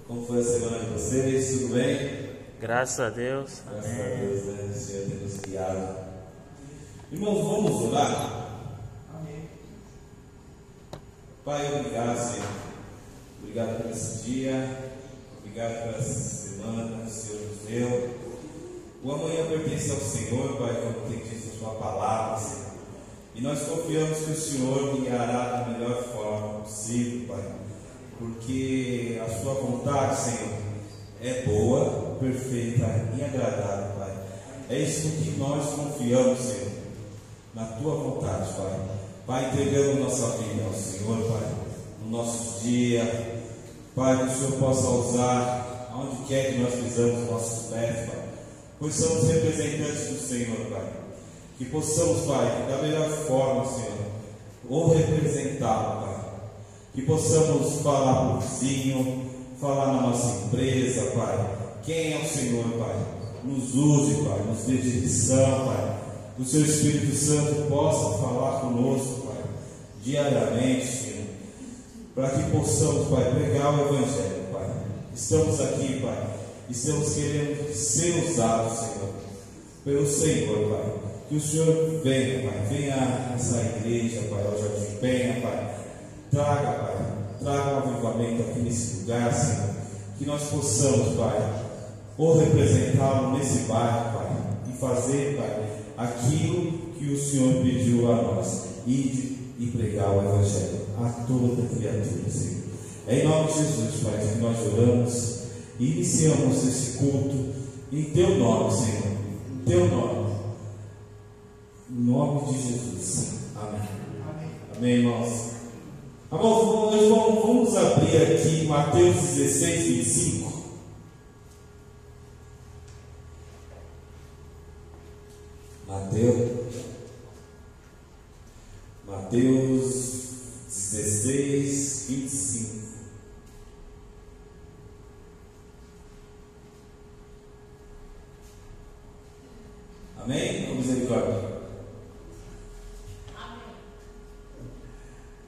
Como foi a semana de vocês? Tudo bem? Graças a Deus. Graças Amém. a Deus, né? O Senhor tem nos guiado. Irmãos, vamos orar? Amém. Pai, obrigado, Senhor. Obrigado por esse dia. Obrigado por essa semana que o Senhor nos deu. O amanhã pertence ao Senhor, Pai, como tem dito a Sua palavra, Senhor. E nós confiamos que o Senhor guiará da melhor forma possível, Pai. Porque a Sua vontade, Senhor, é boa, perfeita e agradável, Pai. É isso que nós confiamos, Senhor, na Tua vontade, Pai. Pai, entregando nossa vida ao Senhor, Pai, no nosso dia, Pai, que o Senhor possa usar aonde quer que nós pisamos nossos pés, Pai, pois somos representantes do Senhor, Pai. Que possamos, Pai, da melhor forma, Senhor, ou representá-lo, Pai. Que possamos falar para o vizinho, falar na nossa empresa, Pai. Quem é o Senhor, Pai? Nos use, Pai, nos dê direção, Pai. Que o Seu Espírito Santo possa falar conosco, Pai, diariamente, Senhor, para que possamos, Pai, pregar o Evangelho, Pai. Estamos aqui, Pai, estamos querendo ser usados, Senhor, pelo Senhor, Pai. Que o Senhor venha, Pai, venha nessa igreja, Pai, ao Jardim Penha, Pai. Traga um avivamento aqui nesse lugar, Senhor. Que nós possamos, Pai, ou representá-lo nesse bairro, Pai, e fazer, Pai, aquilo que o Senhor pediu a nós, e pregar o Evangelho a toda criatura, Senhor. É em nome de Jesus, Pai, que nós oramos e iniciamos esse culto em Teu nome, Senhor. Em Teu nome. Em nome de Jesus. Amém. Amém. Amém, irmãos. Nós vamos abrir aqui Mateus 16, 25. Mateus 16, 25. Amém? Vamos misericórdia.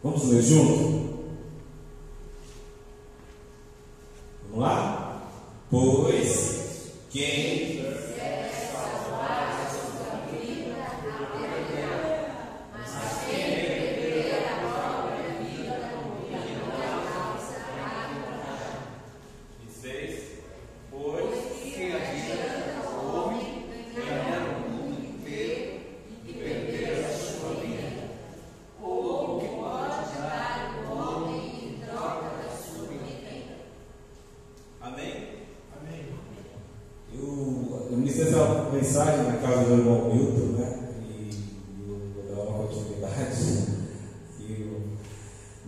Vamos ler junto? Vamos lá? Pois quem mensagem na casa do irmão Milton, né? E eu vou dar uma continuidade.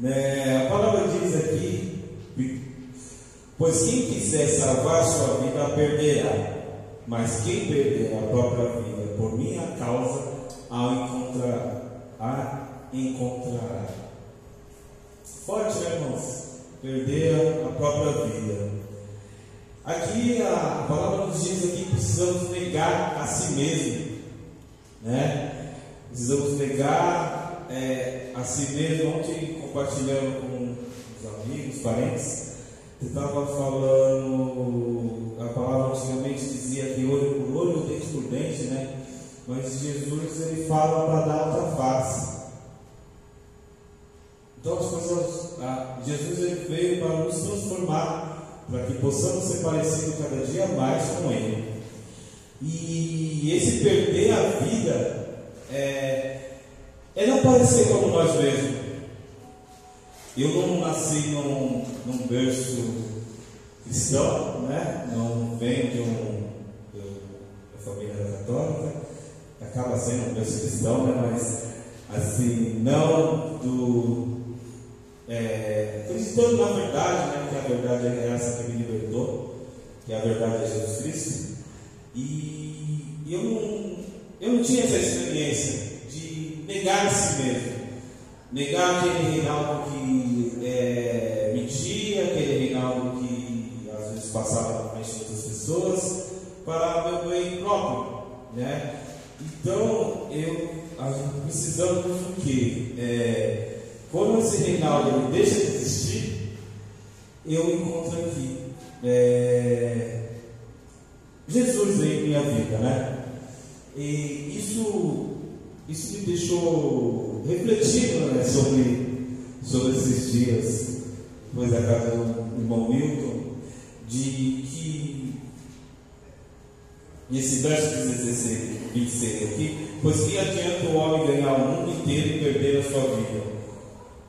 A palavra diz aqui: pois quem quiser salvar sua vida a perderá, mas quem perder a própria vida por minha causa a encontrará. Forte, né, irmãos? Perder a própria vida. Aqui a palavra nos diz aqui que precisamos negar a si mesmo, né? Precisamos negar a si mesmo. Ontem, compartilhando com os amigos, parentes, eu estava falando, a palavra antigamente dizia que olho por olho, dente por dente, né? Mas Jesus, ele fala para dar outra face. Então Jesus, ele veio para nos transformar, para que possamos ser parecidos cada dia mais com Ele. E esse perder a vida é não parecer como nós mesmos. Eu não nasci num berço cristão, né? Não venho de uma família católica, acaba sendo um berço cristão, né? Mas assim, não acreditando na verdade, né? Que a verdade é essa que me libertou, que a verdade é Jesus Cristo. E eu não tinha essa experiência de negar a si mesmo, negar aquele Reinaldo que mentia, aquele Reinaldo que às vezes passava na frente de outras pessoas, para meu bem próprio, né? Então precisamos do quê? Quando esse Reinaldo ele deixa de existir, eu encontro aqui Jesus em minha vida, né? E isso me deixou refletindo, né, sobre esses dias, depois da casa do irmão Milton, de que nesse verso 26 aqui, pois que adianta o homem ganhar o mundo inteiro e perder a sua vida?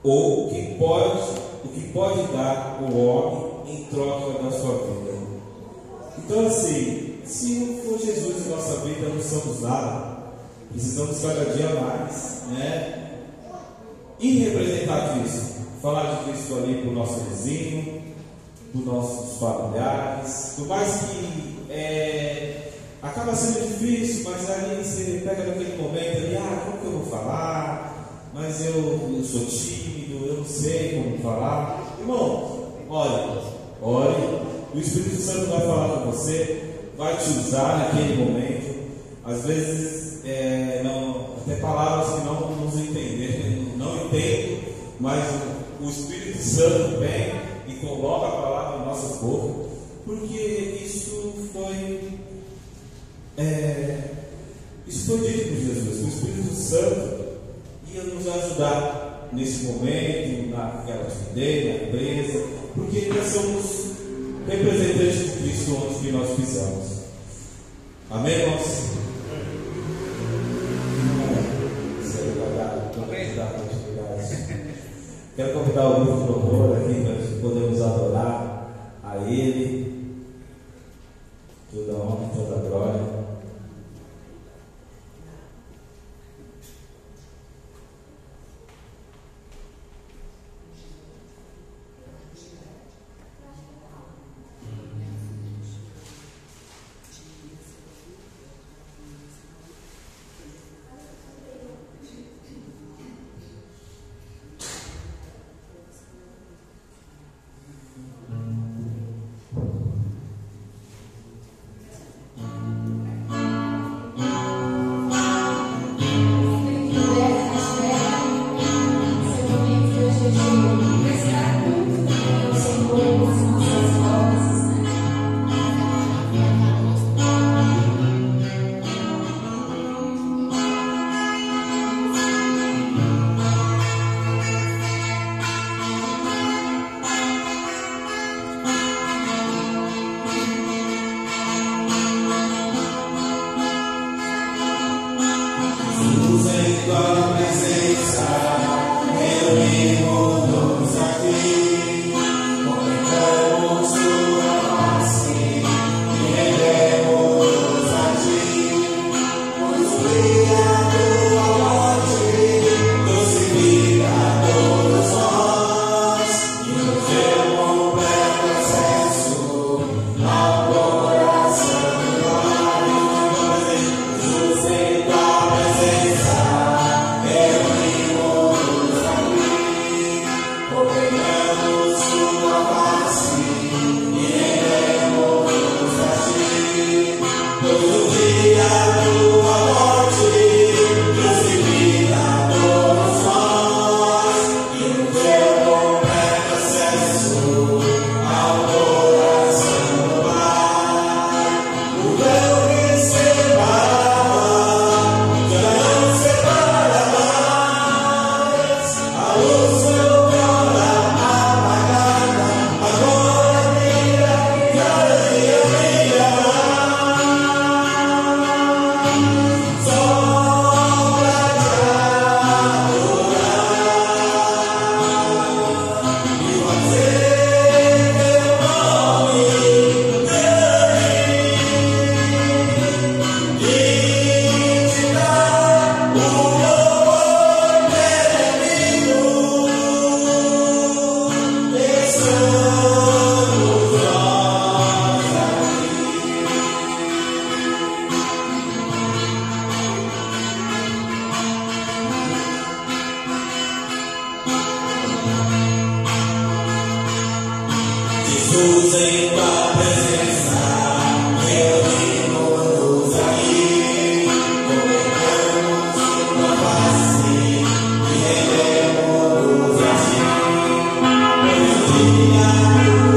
Ou o que pode dar o homem em troca da sua vida? Então, assim, se não for Jesus em nossa vida, não somos nada. Precisamos cada dia mais, né? E representar Cristo, falar de Cristo ali para o nosso vizinho, para os nossos familiares, por mais que acaba sendo difícil, mas ali você pega naquele momento ali, como que eu vou falar? Mas eu sou tímido, eu não sei como falar. Irmão, ore, o Espírito Santo vai falar com você, vai te usar naquele momento. Às vezes até palavras que não nos entender, não entendo, mas o Espírito Santo vem e coloca a palavra na nossa boca, porque isso foi dito por Jesus. O Espírito Santo ia nos ajudar nesse momento, naquela atividade, na empresa, porque nós somos representantes de Cristo onde que nós pisamos. Amém, irmãos? Quero convidar o grupo de louvor aqui para que podemos adorar a Ele. Toda honra e toda glória. Dia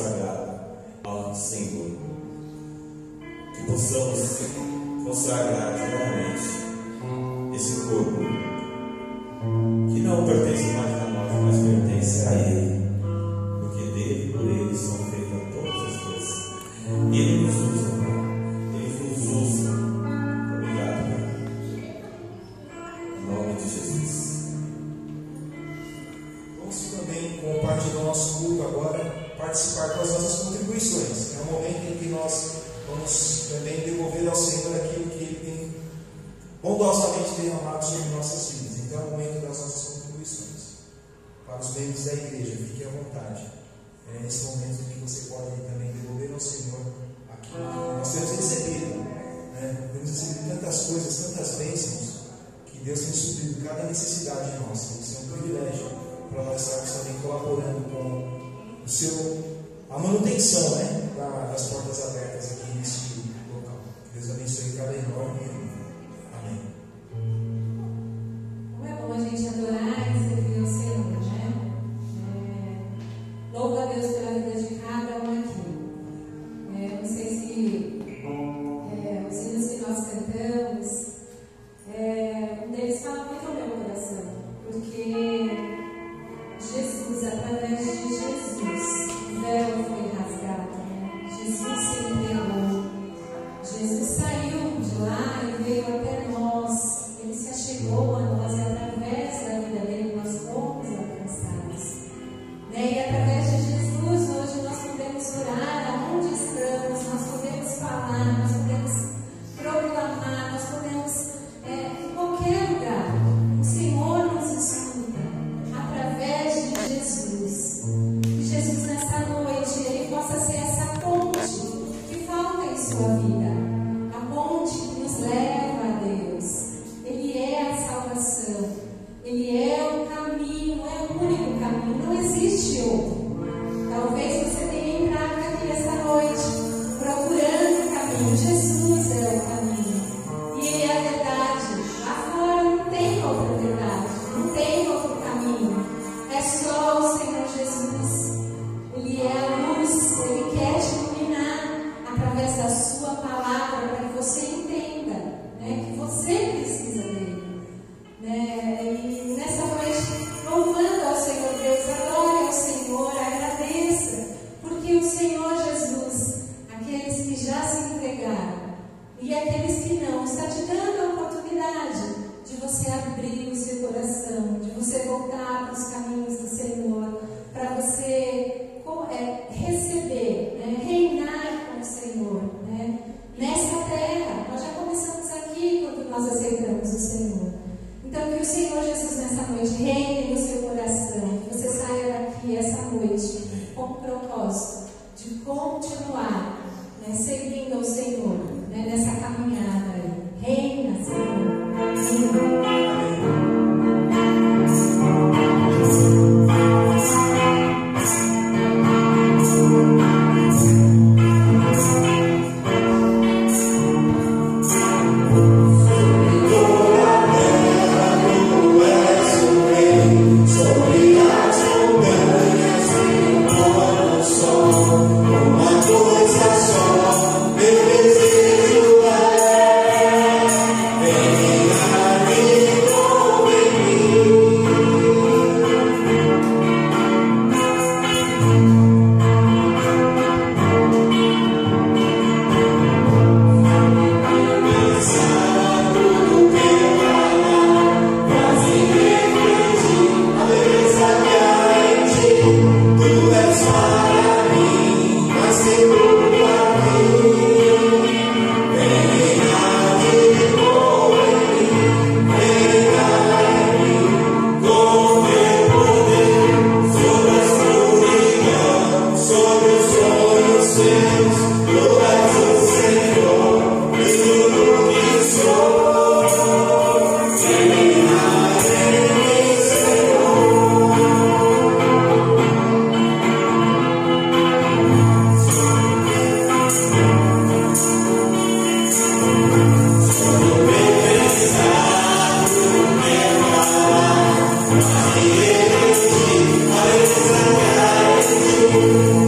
consagrado ao Senhor. Que possamos consagrar diariamente esse corpo, que não pertence mais a nós, mas pertence a Ele, porque dele e por Ele são feitas todas as coisas. Ele nos usa, Ele nos usa. Obrigado, Pai. Em nome de Jesus. Vamos também, como parte do nosso culto agora, participar com as nossas contribuições. É um momento em que nós vamos também devolver ao Senhor aquilo que Ele tem bondosamente derramado sobre nossas vidas. Então é o momento das nossas contribuições. Para os membros da igreja, fiquem à vontade. É nesse momento em que você pode também devolver ao Senhor aquilo que nós temos recebido. Temos recebido tantas coisas, tantas bênçãos, que Deus tem suprido cada necessidade nossa. Isso é um privilégio para nós estarmos também colaborando com a manutenção das portas abertas aqui nesse local. Que Deus abençoe cada irmão e irmã. Amém. Como é bom a gente adorar e servir ao Senhor, né? Louvo a Deus pela vida de cada um aqui. Não sei se os hinos que nós cantamos, um deles fala muito ao meu coração, porque Jesus, através de Jesus, o véu foi rasgado, né? Jesus se entregou, Jesus saiu de lá e veio até nós, Ele se achegou a nós e através da vida dele nós fomos alcançados, né? E através de Jesus hoje nós podemos orar aonde estamos, nós podemos falar, nós podemos proclamar, nós podemos em qualquer lugar, o Senhor nos escuta através de Jesus. Que Jesus nessa noite Ele possa ser essa ponte que falta em sua vida, a ponte que nos leva a Deus. Ele é a salvação, Ele é o caminho, é o único caminho, não existe outro. Talvez você tenha entrado aqui essa noite procurando o caminho. Jesus é o caminho e Ele é a verdade. Lá fora não tem outra verdade, não tem outro caminho, é só o Senhor Jesus. Ele é a luz, Ele quer te iluminar através da sua palavra para que você entenda, né, que você precisa dele, né? E nessa noite, louvando ao Senhor Deus, adore ao Senhor, agradeça, porque o Senhor Jesus, aqueles que já se entregaram e aqueles que não, está te dando a oportunidade de você abrir o seu coração, de você voltar para os caminhos do Senhor, para você receber, né, reinar com o Senhor, né, nessa terra. Nós já começamos aqui quando nós aceitamos o Senhor. Então que o Senhor Jesus nessa noite reine no seu coração, que você saia daqui essa noite com o propósito de continuar, né, seguindo ao Senhor, né, nessa caminhada aí. Reina, Senhor. Amém.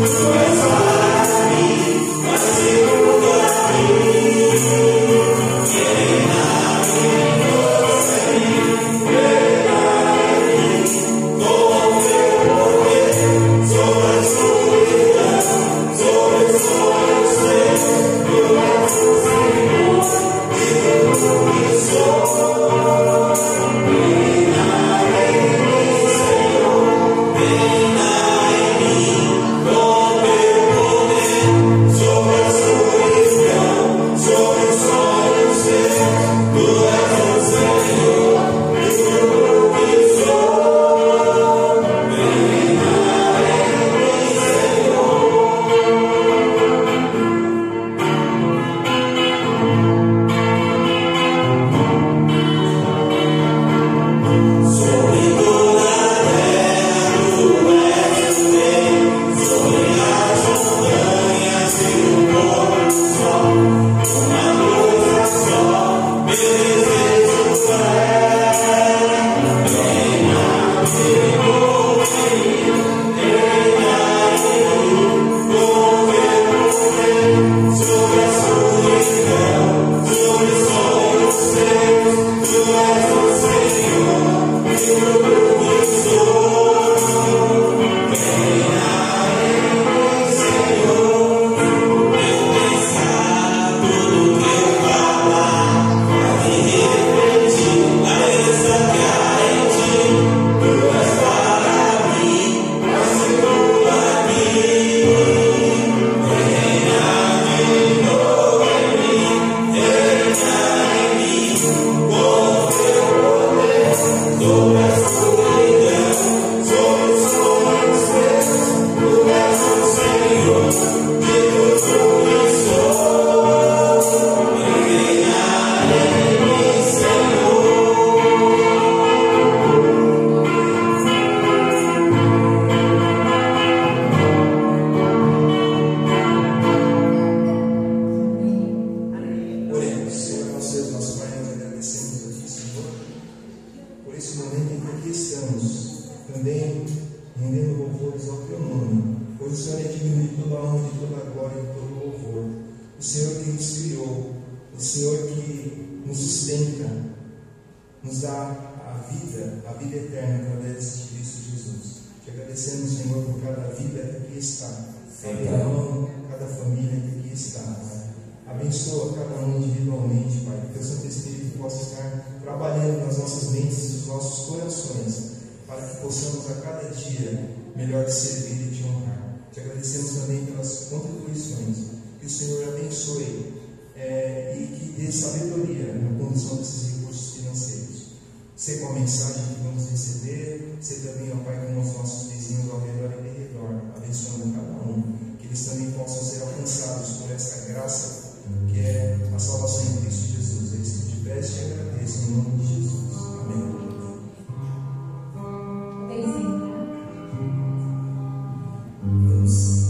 Mas o Senhor que nos criou, o Senhor que nos sustenta, nos dá a vida eterna através de Cristo Jesus. Te agradecemos, Senhor, por cada vida que aqui está, cada irmão, cada família que aqui está, Pai. Abençoa cada um individualmente, Pai, que o Teu Santo Espírito possa estar trabalhando nas nossas mentes e nos nossos corações, para que possamos a cada dia melhor te servir e te honrar. Te agradecemos também pelas contribuições, que o Senhor abençoe e que dê sabedoria na condução desses recursos financeiros. Ser com a mensagem que vamos receber, ser também, ó Pai, com os nossos vizinhos ao redor e redor, abençoando cada um, que eles também possam ser alcançados por essa graça que é a salvação em Cristo Jesus. É isso que te peço e te agradeço, em nome de Jesus. Amém. Deus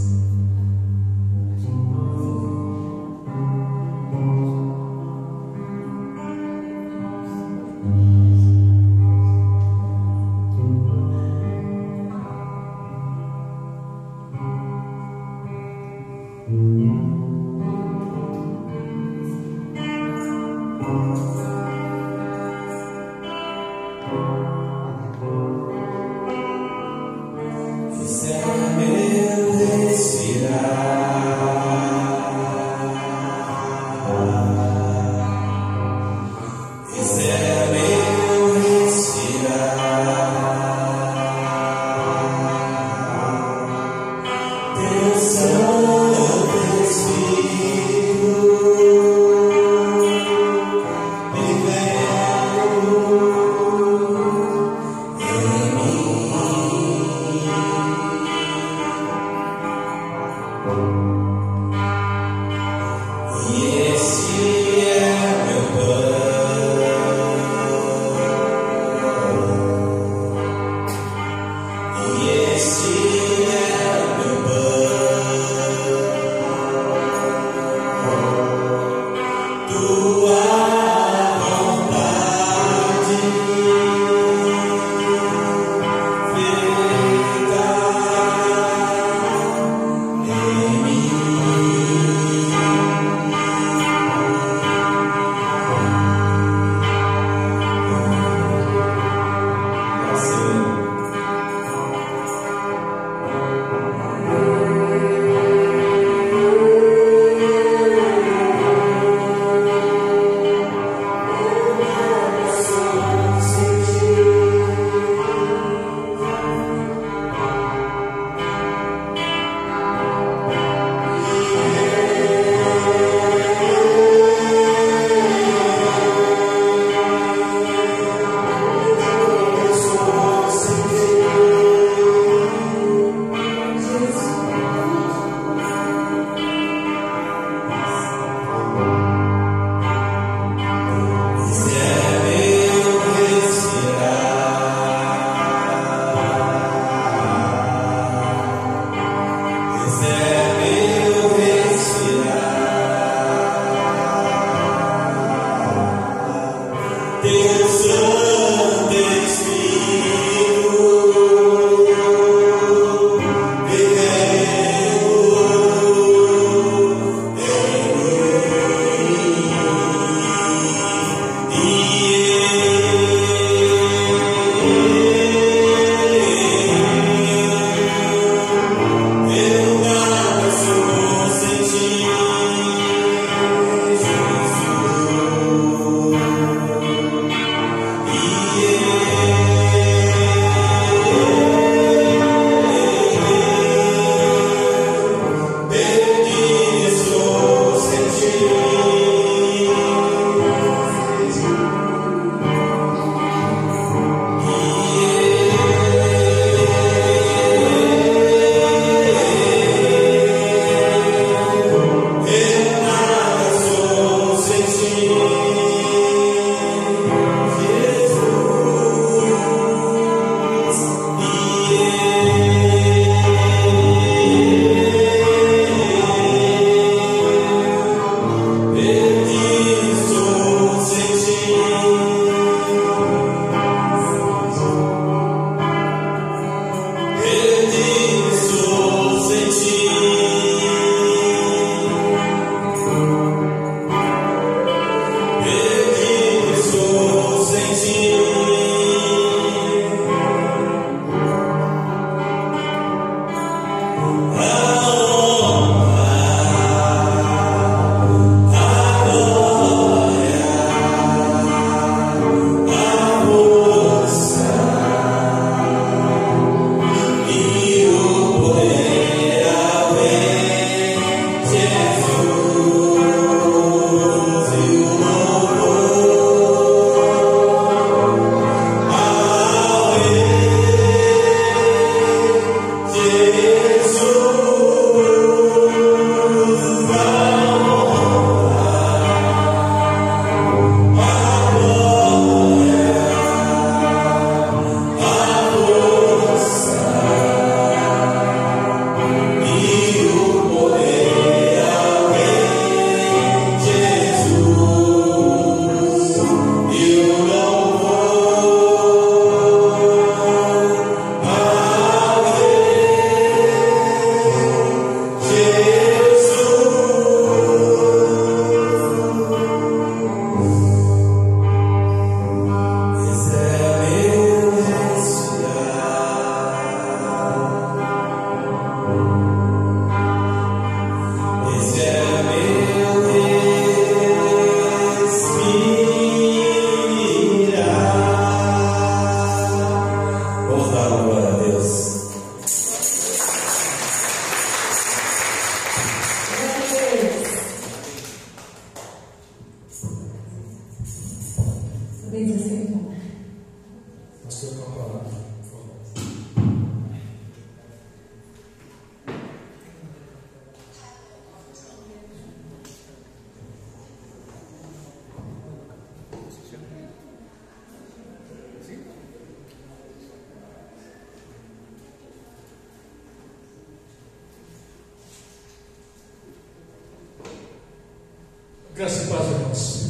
Graça e paz, irmãos.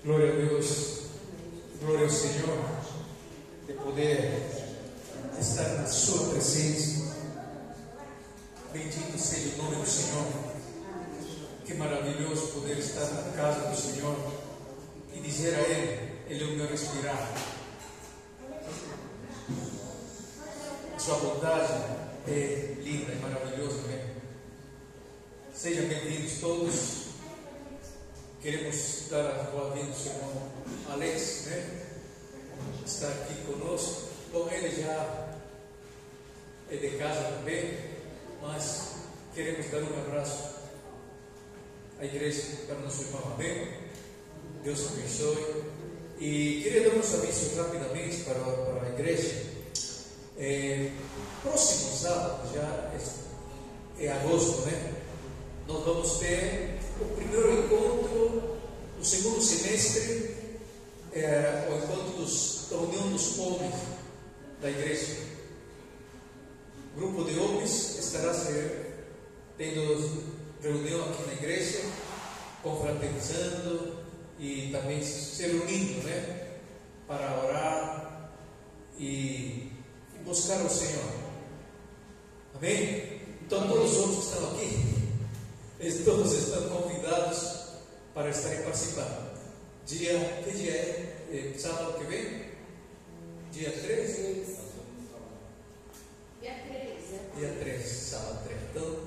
Glória a Deus, glória ao Senhor, de poder estar na sua presença. Bendito seja o nome do Senhor. Que maravilhoso poder estar na casa do Senhor e dizer a Ele é o meu respirar. Sua bondade é linda e maravilhosa, né? Sejam bem-vindos todos. Queremos dar a boa-vinda ao seu irmão Alex, né? Está aqui conosco. Bom, ele já é de casa também, mas queremos dar um abraço à igreja para nosso irmão, amém? Deus abençoe. E queria dar uns avisos rapidamente para a igreja. Próximo sábado, já é agosto, né? Nós vamos ter o primeiro encontro do segundo semestre, o encontro da União dos Homens da igreja. O grupo de homens estará tendo reunião aqui na igreja, confraternizando e também se reunindo, né? Para orar e buscar o Senhor. Amém? Então todos os outros que estão aqui, eles todos estão convidados para estarem participando. Que dia é? Sábado que vem? Dia 3? Dia 3, sábado 3. Então,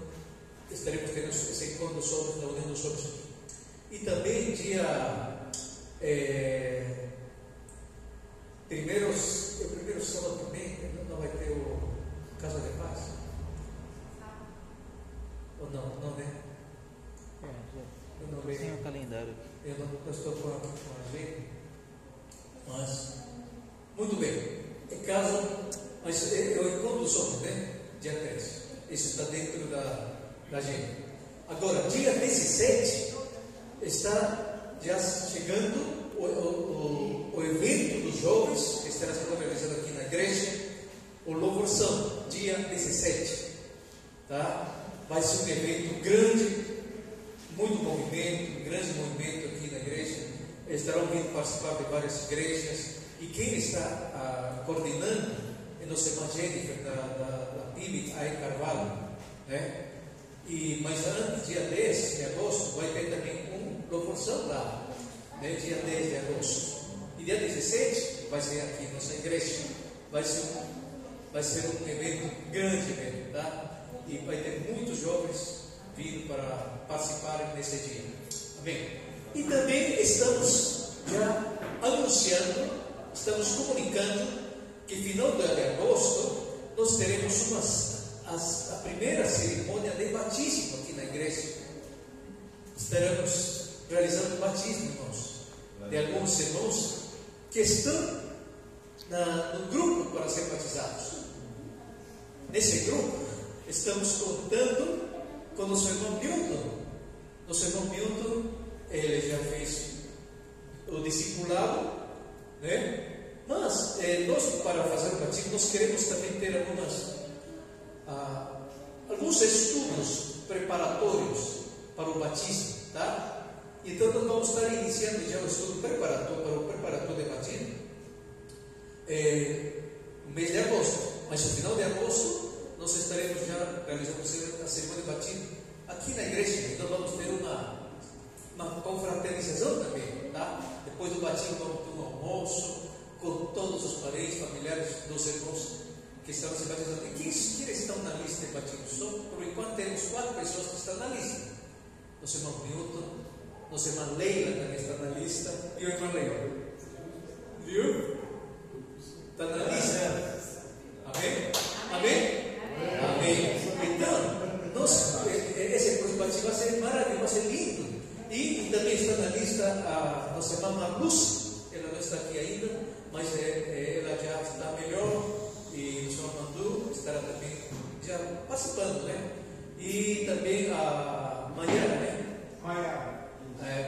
estaremos tendo esse encontro sobre a União dos Homens. E também primeiro sábado também, não vai ter o Casa de Paz? Ou não, né? Eu não vejo. Tem o calendário. Eu não estou com a agenda. Mas, muito bem. Em casa, mas eu encontro os homens, né? Dia 3. Isso está dentro da agenda. Agora, dia 17, está já chegando o evento dos jovens, que estará sendo realizado aqui na igreja, o Louvorzão, dia 17. Tá? Vai ser um evento grande, muito movimento, grande movimento aqui na igreja. Estarão vindo participar de várias igrejas. E quem está coordenando é nossa irmã Jennifer, da PIB, aí Carvalho, né? Mas antes, dia 10 de agosto, vai ter também um Louvorzão lá, né? Dia 10 de agosto. E dia 17 vai ser aqui na nossa igreja. Vai ser um evento grande mesmo, tá? E vai ter muitos jovens vindo para participarem nesse dia. Amém? E também estamos já anunciando, estamos comunicando que final de agosto nós teremos a primeira cerimônia de batismo aqui na igreja. Estaremos realizando o batismo, irmãos, de alguns irmãos que estão no grupo para ser batizados. Nesse grupo estamos contando com nosso irmão Milton. Nosso irmão Milton, ele já fez o discipulado, né? Mas nós, para fazer o batismo, nós queremos também ter alguns estudos preparatórios para o batismo, tá? Então nós vamos estar iniciando já o estudo preparatório para o preparatório de batismo no mês de agosto. Mas no final de agosto nós estaremos já realizando a cerimônia de batismo aqui na igreja. Então vamos ter uma confraternização também, tá? Depois do batismo vamos ter um almoço com todos os parentes, familiares dos irmãos que estão se batizando. E quem estão na lista de batismo? Só por enquanto temos 4 pessoas que estão na lista. Nosso irmão Milton, nossa irmã Leila também está na lista. E o irmão Leila? Viu? Está na lista. Amém? Amém? Amém. Então, esse batismo vai ser maravilhoso, vai ser lindo. E também está na lista a nossa irmã Marluz. Ela não está aqui ainda, mas ela já está melhor. E o senhor Mandu estará também já participando, né? E também a Maiara, né? Maiara.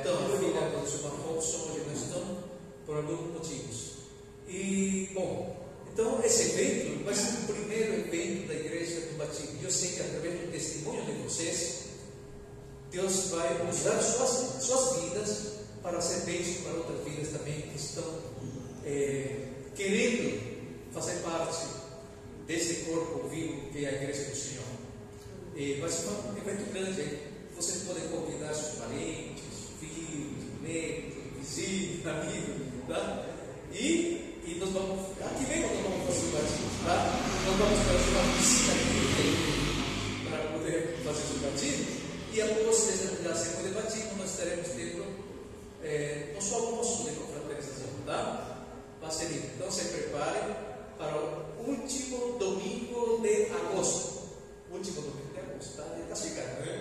Então, a filha do senhor Afonso, hoje não estão por alguns motivos. E, bom, então esse evento vai ser o primeiro evento da igreja do batismo. Eu sei que através do testemunho de vocês, Deus vai usar suas vidas para ser bênção para outras vidas também que estão querendo fazer parte desse corpo vivo que é a igreja do Senhor. Vai ser um evento grande. Vocês podem convidar seus parentes, filhos, netos, vizinhos, amigos, tá? E nós vamos, aqui mesmo nós vamos fazer o batismo, tá? Nós vamos fazer uma piscina aqui para poder fazer o batismo. E após da segunda de batismo, nós estaremos tendo nosso almoço de confraternização, tá? Vai ser lindo. Então se preparem para o último domingo de agosto. Último domingo de agosto, tá? Está chegando, né?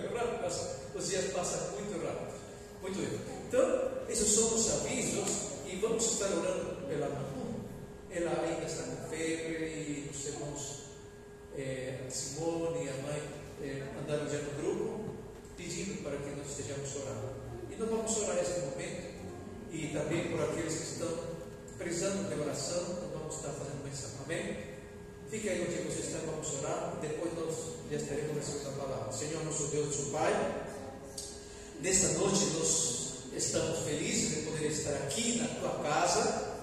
Os dias passam muito rápido. Muito bem. Então, esses são os avisos e vamos estar orando pela Manu. Ela ainda está com febre e os irmãos Simone e a mãe andaram já no grupo pedindo para que nós estejamos orando. E nós vamos orar neste momento e também por aqueles que estão precisando de oração, nós vamos estar fazendo menção. Amém? Fique aí onde você está, vamos orar e depois nós já estaremos recebendo a palavra. Senhor, nosso Deus, nosso Pai, nesta noite nós estamos felizes de poder estar aqui na tua casa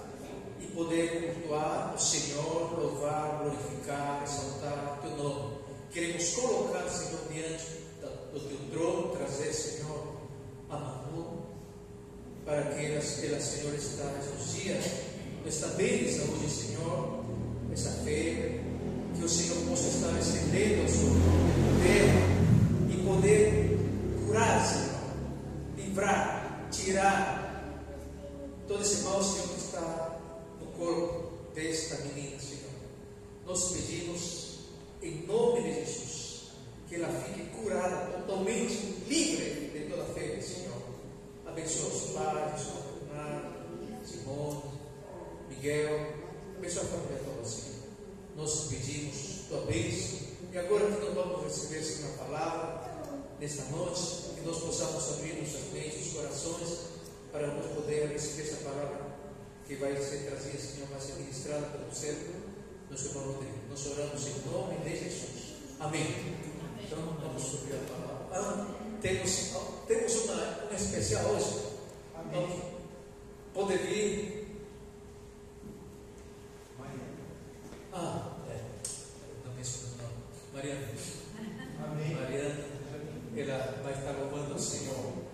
e poder cultuar o Senhor, louvar, glorificar, exaltar o teu nome. Queremos colocar, Senhor, diante do teu trono, trazer, Senhor, a Manu, para que ela, Senhor, está estes dias, está bem de saúde, Senhor, essa febre, que o Senhor possa estar estendendo a sua poder e poder curar, Senhor, livrar, tirar todo esse mal, Senhor, que está no corpo desta menina, Senhor. Nós pedimos, em nome de Jesus, que ela fique curada, totalmente livre de toda febre, Senhor. Abençoa os pais, o Renato, Simone, Miguel, abençoa a família toda, Senhor. Nós pedimos tua bênção e agora que nós vamos receber, Senhor, a palavra nesta noite, que nós possamos abrir nossas mentes, os corações, para nós poder receber essa palavra que vai ser trazida, Senhor, vai ser ministrada pelo servo, nosso irmão Rodrigo. Nós oramos em nome de Jesus. Amém. Então, vamos subir a palavra. Temos uma especial hoje. Amém. Pode vir. Não penso no nome. Mariana. Amém. Mariana, ela vai estar louvando o Senhor.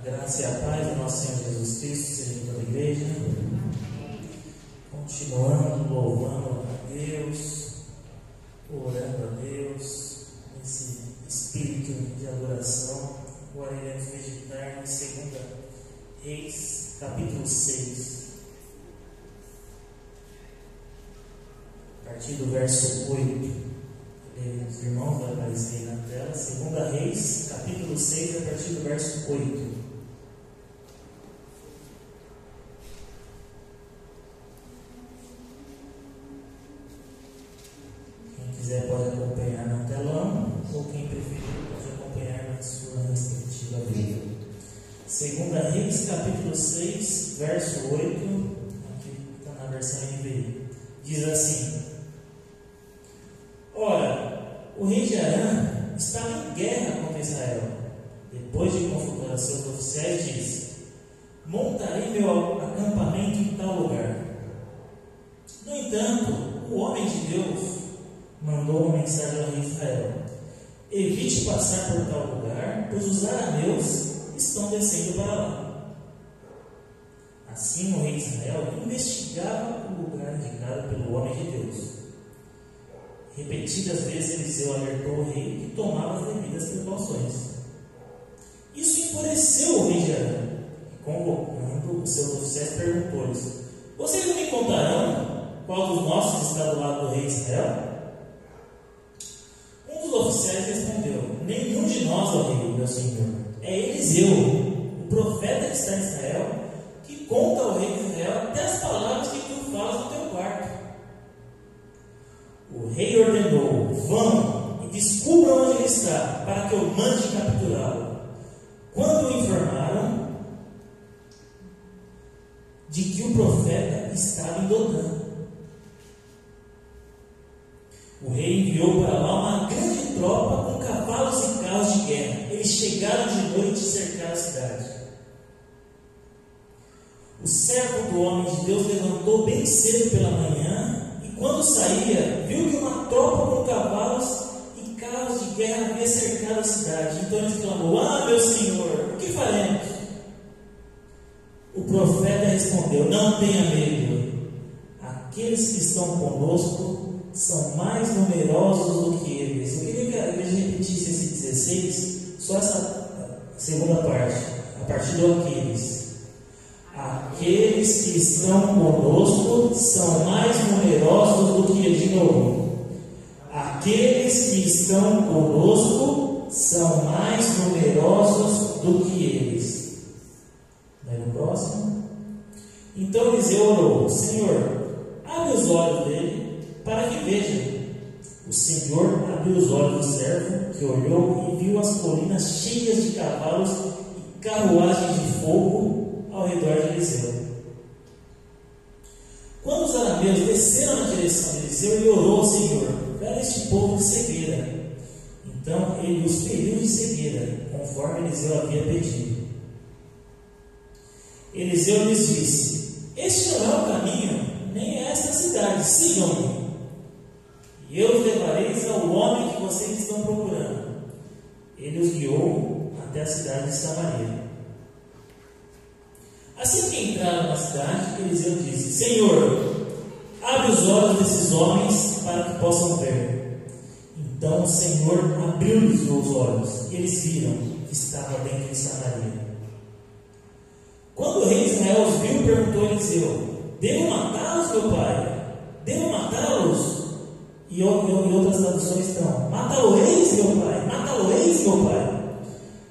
Graça e a paz do nosso Senhor Jesus Cristo seja com toda a igreja. Continuando louvando a Deus, orando a Deus, nesse espírito de adoração. Agora iremos meditar em 2 Reis, capítulo 6, a partir do verso 8. Os irmãos vai aparecer aí na tela. 2 Reis, capítulo 6, a partir do verso 8. Quem quiser pode acompanhar no telão, ou quem preferir pode acompanhar na sua respectiva Bíblia. 2 Reis, capítulo 6, verso 8. Aqui está na versão NVI. Diz assim: Ora, o rei de Arã estava em guerra contra Israel. Depois de consultar seus oficiais, disse: montarei meu acampamento em tal lugar. No entanto, o homem de Deus mandou uma mensagem ao rei de Israel: evite passar por tal lugar, pois os arameus estão descendo para lá. Assim, o rei de Israel investigava o lugar indicado pelo homem de Deus. Repetidas vezes Eliseu alertou o rei que tomava as devidas precauções. Isso enfureceu o rei de Arã, e convocando os seus oficiais, perguntou-lhes: vocês não me contarão qual dos nossos está do lado do rei de Israel? Um dos oficiais respondeu: nenhum de nós, ó rei, meu senhor. É Eliseu, o profeta que está em Israel, que conta ao rei de Israel até as palavras que tu falas no teu quarto. O rei ordenou: vão e descubram onde ele está, para que eu mande capturá-lo. Quando o informaram de que o profeta estava em Dotã, o rei enviou para lá uma grande tropa com cavalos e carros de guerra. Eles chegaram de noite e cercaram a cidade. O servo do homem de Deus levantou bem cedo pela manhã, quando saía, viu que uma tropa com cavalos e carros de guerra havia cercado a cidade. Então ele exclamou: ah, meu senhor, o que faremos? O profeta respondeu: não tenha medo. Aqueles que estão conosco são mais numerosos do que eles. Eu queria que a igreja repetisse esse 16, só essa segunda parte, a partir do aqueles. Aqueles que estão conosco são mais numerosos do que de novo. Aqueles que estão conosco são mais numerosos do que eles. Vai no próximo. Então Eliseu orou: Senhor, abre os olhos dele para que veja. O Senhor abriu os olhos do servo, que olhou e viu as colinas cheias de cavalos e carruagens de fogo ao redor de Eliseu. Quando os arameus desceram na direção de Eliseu, ele orou ao Senhor: fere este povo de cegueira. Então ele os feriu de cegueira, conforme Eliseu havia pedido. Eliseu lhes disse: este não é o caminho, nem é esta cidade, sigam-me, e eu os levareis ao homem que vocês estão procurando. Ele os guiou até a cidade de Samaria. Assim que entraram na cidade, Eliseu disse: Senhor, abre os olhos desses homens para que possam ver. Então o Senhor abriu-lhes os olhos, e eles viram que estava dentro de Samaria. Quando o rei de Israel os viu, perguntou a Eliseu: devo matá-los, meu pai? Devo matá-los? E outras traduções estão: matá-lo-eis, meu pai? Matá-lo-eis, meu pai?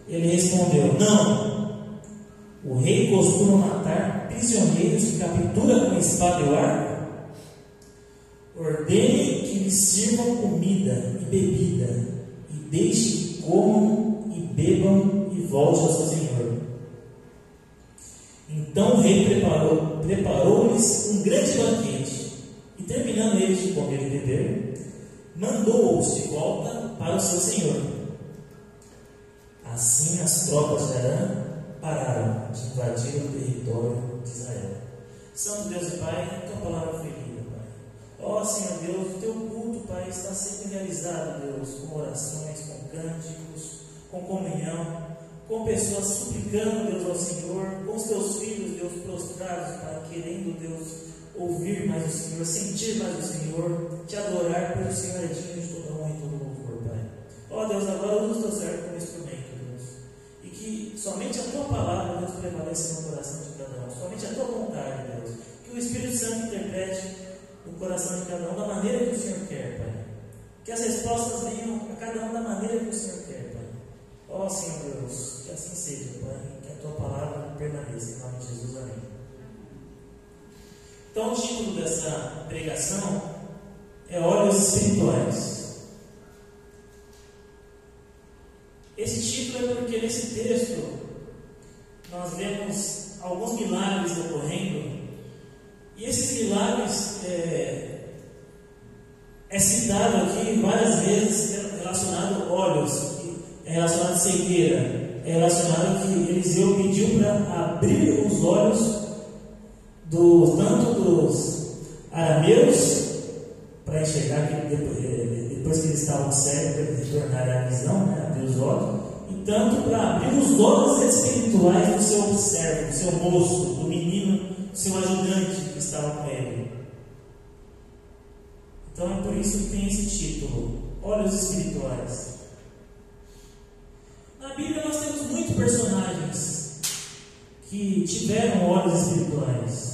Ele respondeu: não. O rei costuma matar prisioneiros que captura com espada e o arco? Ordene que lhes sirvam comida e bebida, e deixe que comam e bebam e volte ao seu senhor. Então o rei preparou-lhes um grande banquete, e terminando eles de comer e beber, mandou-os de volta para o seu senhor. Assim as tropas de Arã pararam de invadir o território de Israel. Santo Deus e Pai, tua palavra foi lida, Pai. Ó Senhor Deus, o teu culto, Pai, está sendo realizado, Deus, com orações, com cânticos, com comunhão. com pessoas suplicando, Deus, ao Senhor, com os teus filhos, Deus, prostrados, Pai, querendo, Deus, ouvir mais o Senhor, sentir mais o Senhor, te adorar, pois o Senhor é digno de toda honra e todo louvor, Pai. Ó Deus, agora usa o teu servo como instrumento, Deus, e que somente a tua palavra, Deus, prevaleça no coração de cada um, somente a tua vontade, Deus, que o Espírito Santo interprete no coração de cada um da maneira que o Senhor quer, Pai. Que as respostas venham a cada um da maneira que o Senhor quer, Pai. Ó Senhor Deus, que assim seja, Pai, que a tua palavra permaneça. Em nome de Jesus, amém. Então, o título dessa pregação é Olhos Espirituais. Esse título é porque nesse texto nós vemos alguns milagres ocorrendo, e esses milagres é citado aqui várias vezes relacionado a olhos, é relacionado a cegueira, é relacionado a que Eliseu pediu para abrir os olhos tanto dos arameus, para enxergar que depois que eles estavam cegos, para eles retornarem à visão, né, abrir os olhos, e tanto para abrir os olhos espirituais do seu servo, do seu moço, do menino, do seu ajudante que estava com ele. Então é por isso que tem esse título, Olhos Espirituais. Na Bíblia nós temos muitos personagens que tiveram olhos espirituais.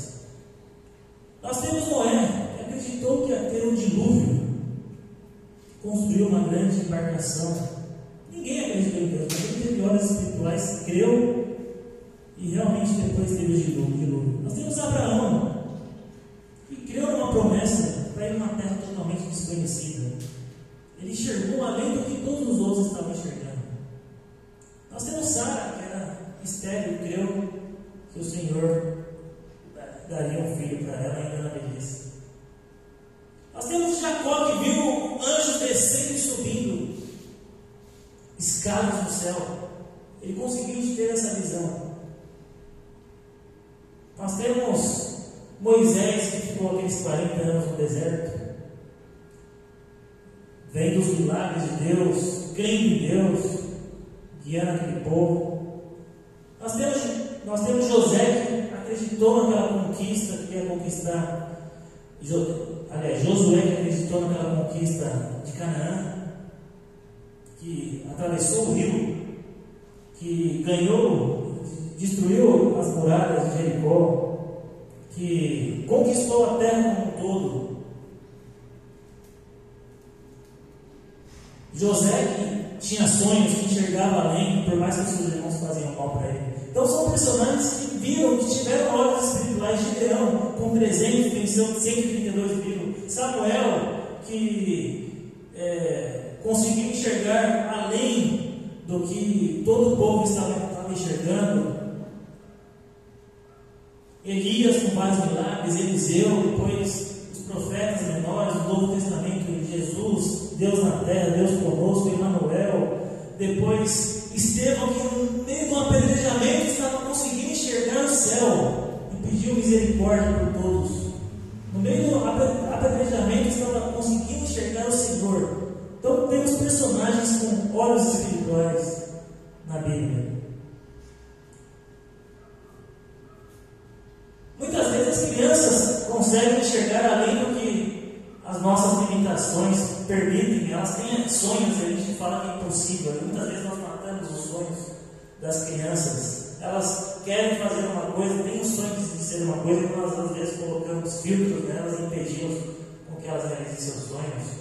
Nós temos Noé, que acreditou que ia ter um dilúvio, construiu uma grande embarcação. Ninguém acreditou em Deus, mas ele teve olhos espirituais, creu e realmente depois teve o dilúvio. Nós temos Abraão, que creu numa promessa para ir numa terra totalmente desconhecida. Ele enxergou além do que todos os outros estavam enxergando. Nós temos Sara, que era estéril, creu que o Senhor daria um filho para ela ainda na velhice. Nós temos Jacó, que viu anjos descendo e subindo escadas do céu. Ele conseguiu ter essa visão. Nós temos Moisés, que ficou aqueles 40 anos no deserto, vendo os milagres de Deus, crendo em Deus, guiando aquele povo. Nós temos José, que acreditou naquela conquista, que ia conquistar. Josué, que acreditou naquela conquista de Canaã, que atravessou o rio, que destruiu as muralhas de Jericó, que conquistou a terra como um todo. José, que tinha sonhos, que enxergava além, por mais que os seus irmãos faziam mal para ele. Então são personagens que viram, que tiveram olhos espirituais. Gideão, com 300, venceu 132 mil. Samuel, que conseguiu enxergar além do que todo o povo estava enxergando. Elias, com vários milagres. Eliseu, depois os profetas menores, o Novo Testamento, Jesus, Deus na terra, Deus conosco, Emmanuel. Depois Estevão, que no meio do apedrejamento estava conseguindo enxergar o céu e pediu misericórdia por todos. No meio do apedrejamento estava conseguindo enxergar o Senhor. Então temos personagens com olhos espirituais na Bíblia. Muitas vezes as crianças conseguem enxergar além do que as nossas limitações permitem. Elas têm sonhos, a gente fala que é impossível. Muitas vezes nós matamos os sonhos das crianças. Elas querem fazer uma coisa, têm o sonho de ser uma coisa, e nós às vezes colocamos filtros nelas e impedimos com que elas realizem seus sonhos.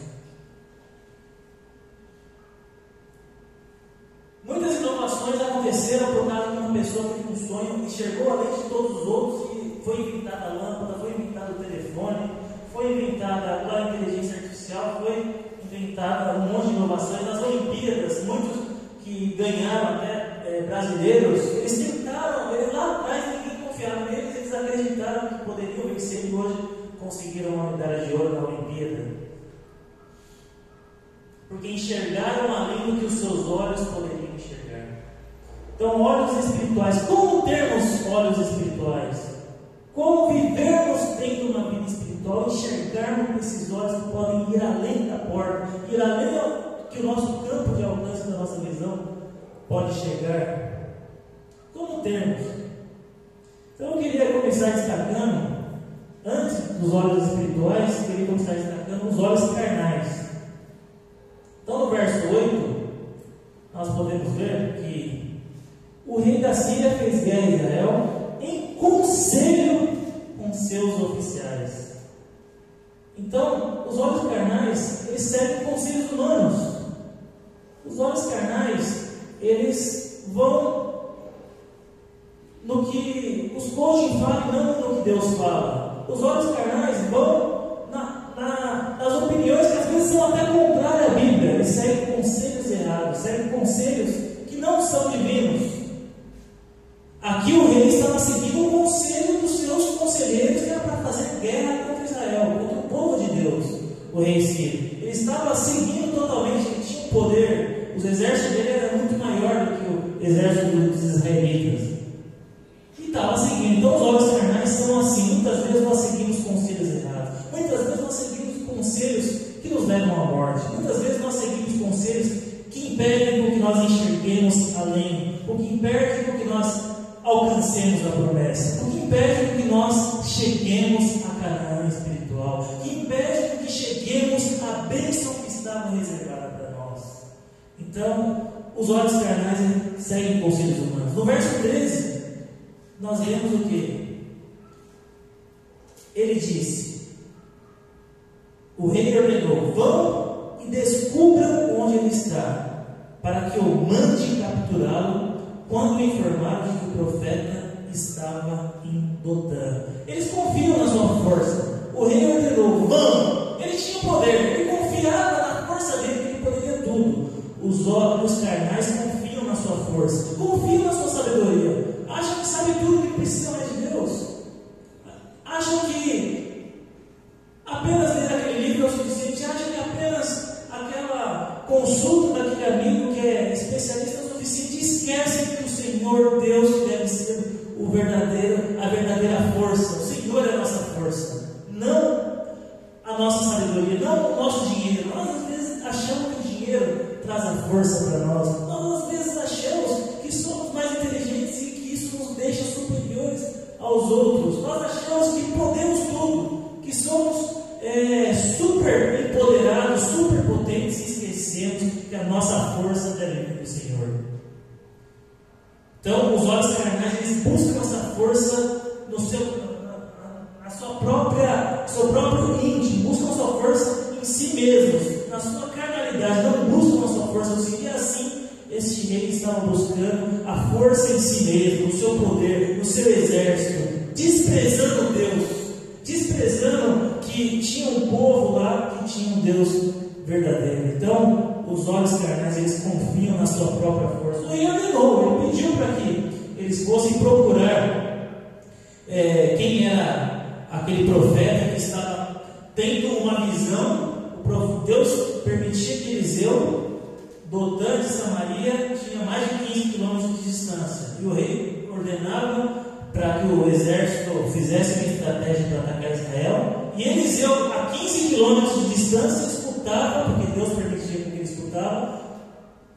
Muitas inovações aconteceram por causa de uma pessoa que teve um sonho, enxergou além de todos os outros, e foi inventada a lâmpada, foi inventado o telefone, foi inventada a inteligência artificial, foi inventada um monte de inovações. Nas Olimpíadas, muitos que ganharam, até brasileiros, eles tentaram, lá atrás ninguém confiava neles, eles acreditaram que poderiam vencer e hoje conseguiram uma medalha de ouro na Olimpíada. Porque enxergaram além do que os seus olhos poderiam enxergar. Então, olhos espirituais. Como termos olhos espirituais? Como vivermos tendo uma vida espiritual, enxergarmos esses olhos que podem ir além da porta, ir além do que o nosso campo de alcance da nossa visão pode chegar. termos. Então eu queria começar destacando, antes dos olhos espirituais, eu queria começar destacando os olhos carnais. Então no verso 8, nós podemos ver que o rei da Síria fez guerra a Israel em conselho com seus oficiais. Então, os olhos carnais, eles seguem conselhos humanos. Os olhos carnais, eles vão no que os coaching falam, não no que Deus fala. Os olhos carnais vão nas opiniões que às vezes são até contrárias à Bíblia. Eles seguem conselhos errados, seguem conselhos que não são divinos. Aqui o rei estava seguindo o conselho dos seus conselheiros, que era para fazer guerra contra Israel, contra o povo de Deus, o rei Sírio. Ele estava seguindo totalmente, ele tinha um poder, os exércitos dele eram muito maior do que o exército dos israelitas. E estava seguindo. Então os olhos carnais são assim. Muitas vezes nós seguimos conselhos errados. Muitas vezes nós seguimos conselhos que nos levam à morte. Muitas vezes nós seguimos conselhos que impedem com que nós enxerguemos além, o que impede com que nós alcancemos a promessa, o que impede com que nós cheguemos a Canaã espiritual, o que impede com que cheguemos à bênção que estava reservada para nós. Então, os olhos carnais seguem conselhos humanos. No verso 13, nós lemos o que? Ele disse, o rei ordenou: vão e descubram onde ele está, para que eu mande capturá-lo quando informaram de que o profeta estava em Dotã. Eles confiam na sua força. O rei ordenou: vão. Ele tinha poder, ele confiava na força dele, que ele poderia tudo. Os olhos carnais confiam na sua força, confiam na sua sabedoria, acham que sabe tudo que precisa mais de Deus, acham que apenas ler aquele livro é o suficiente, acham que apenas aquela consulta daquele amigo que é especialista é o suficiente, e esquecem que o Senhor Deus deve ser a verdadeira força. O Senhor é a nossa força, não a nossa sabedoria, não o nosso dinheiro. Nós às vezes achamos que o dinheiro traz a força para nós. Nós às vezes achamos que somos mais inteligentes e que isso nos deixa superiores aos outros. Nós achamos que podemos tudo, que somos super empoderados, super potentes, e esquecemos que a nossa força deve vir do Senhor. Então, os olhos carnais, eles buscam essa força no seu próprio íntimo, buscam a sua força em si mesmos, na sua carnalidade, não buscam a sua força no Senhor. E assim, este rei estava buscando a força em si mesmo, no seu poder, no seu exército, desprezando Deus, desprezando que tinha um povo lá que tinha um Deus verdadeiro. Então, os olhos carnais, eles confiam na sua própria força. O rei ordenou, ele pediu para que eles fossem procurar quem era aquele profeta que estava tendo uma visão. Deus permitia que Eliseu, Dotã de Samaria, tinha mais de 15 quilômetros de distância, e o rei ordenava para que o exército fizesse uma estratégia para atacar Israel, e Eliseu, a 15 quilômetros de distância, escutava, porque Deus permitia que ele escutava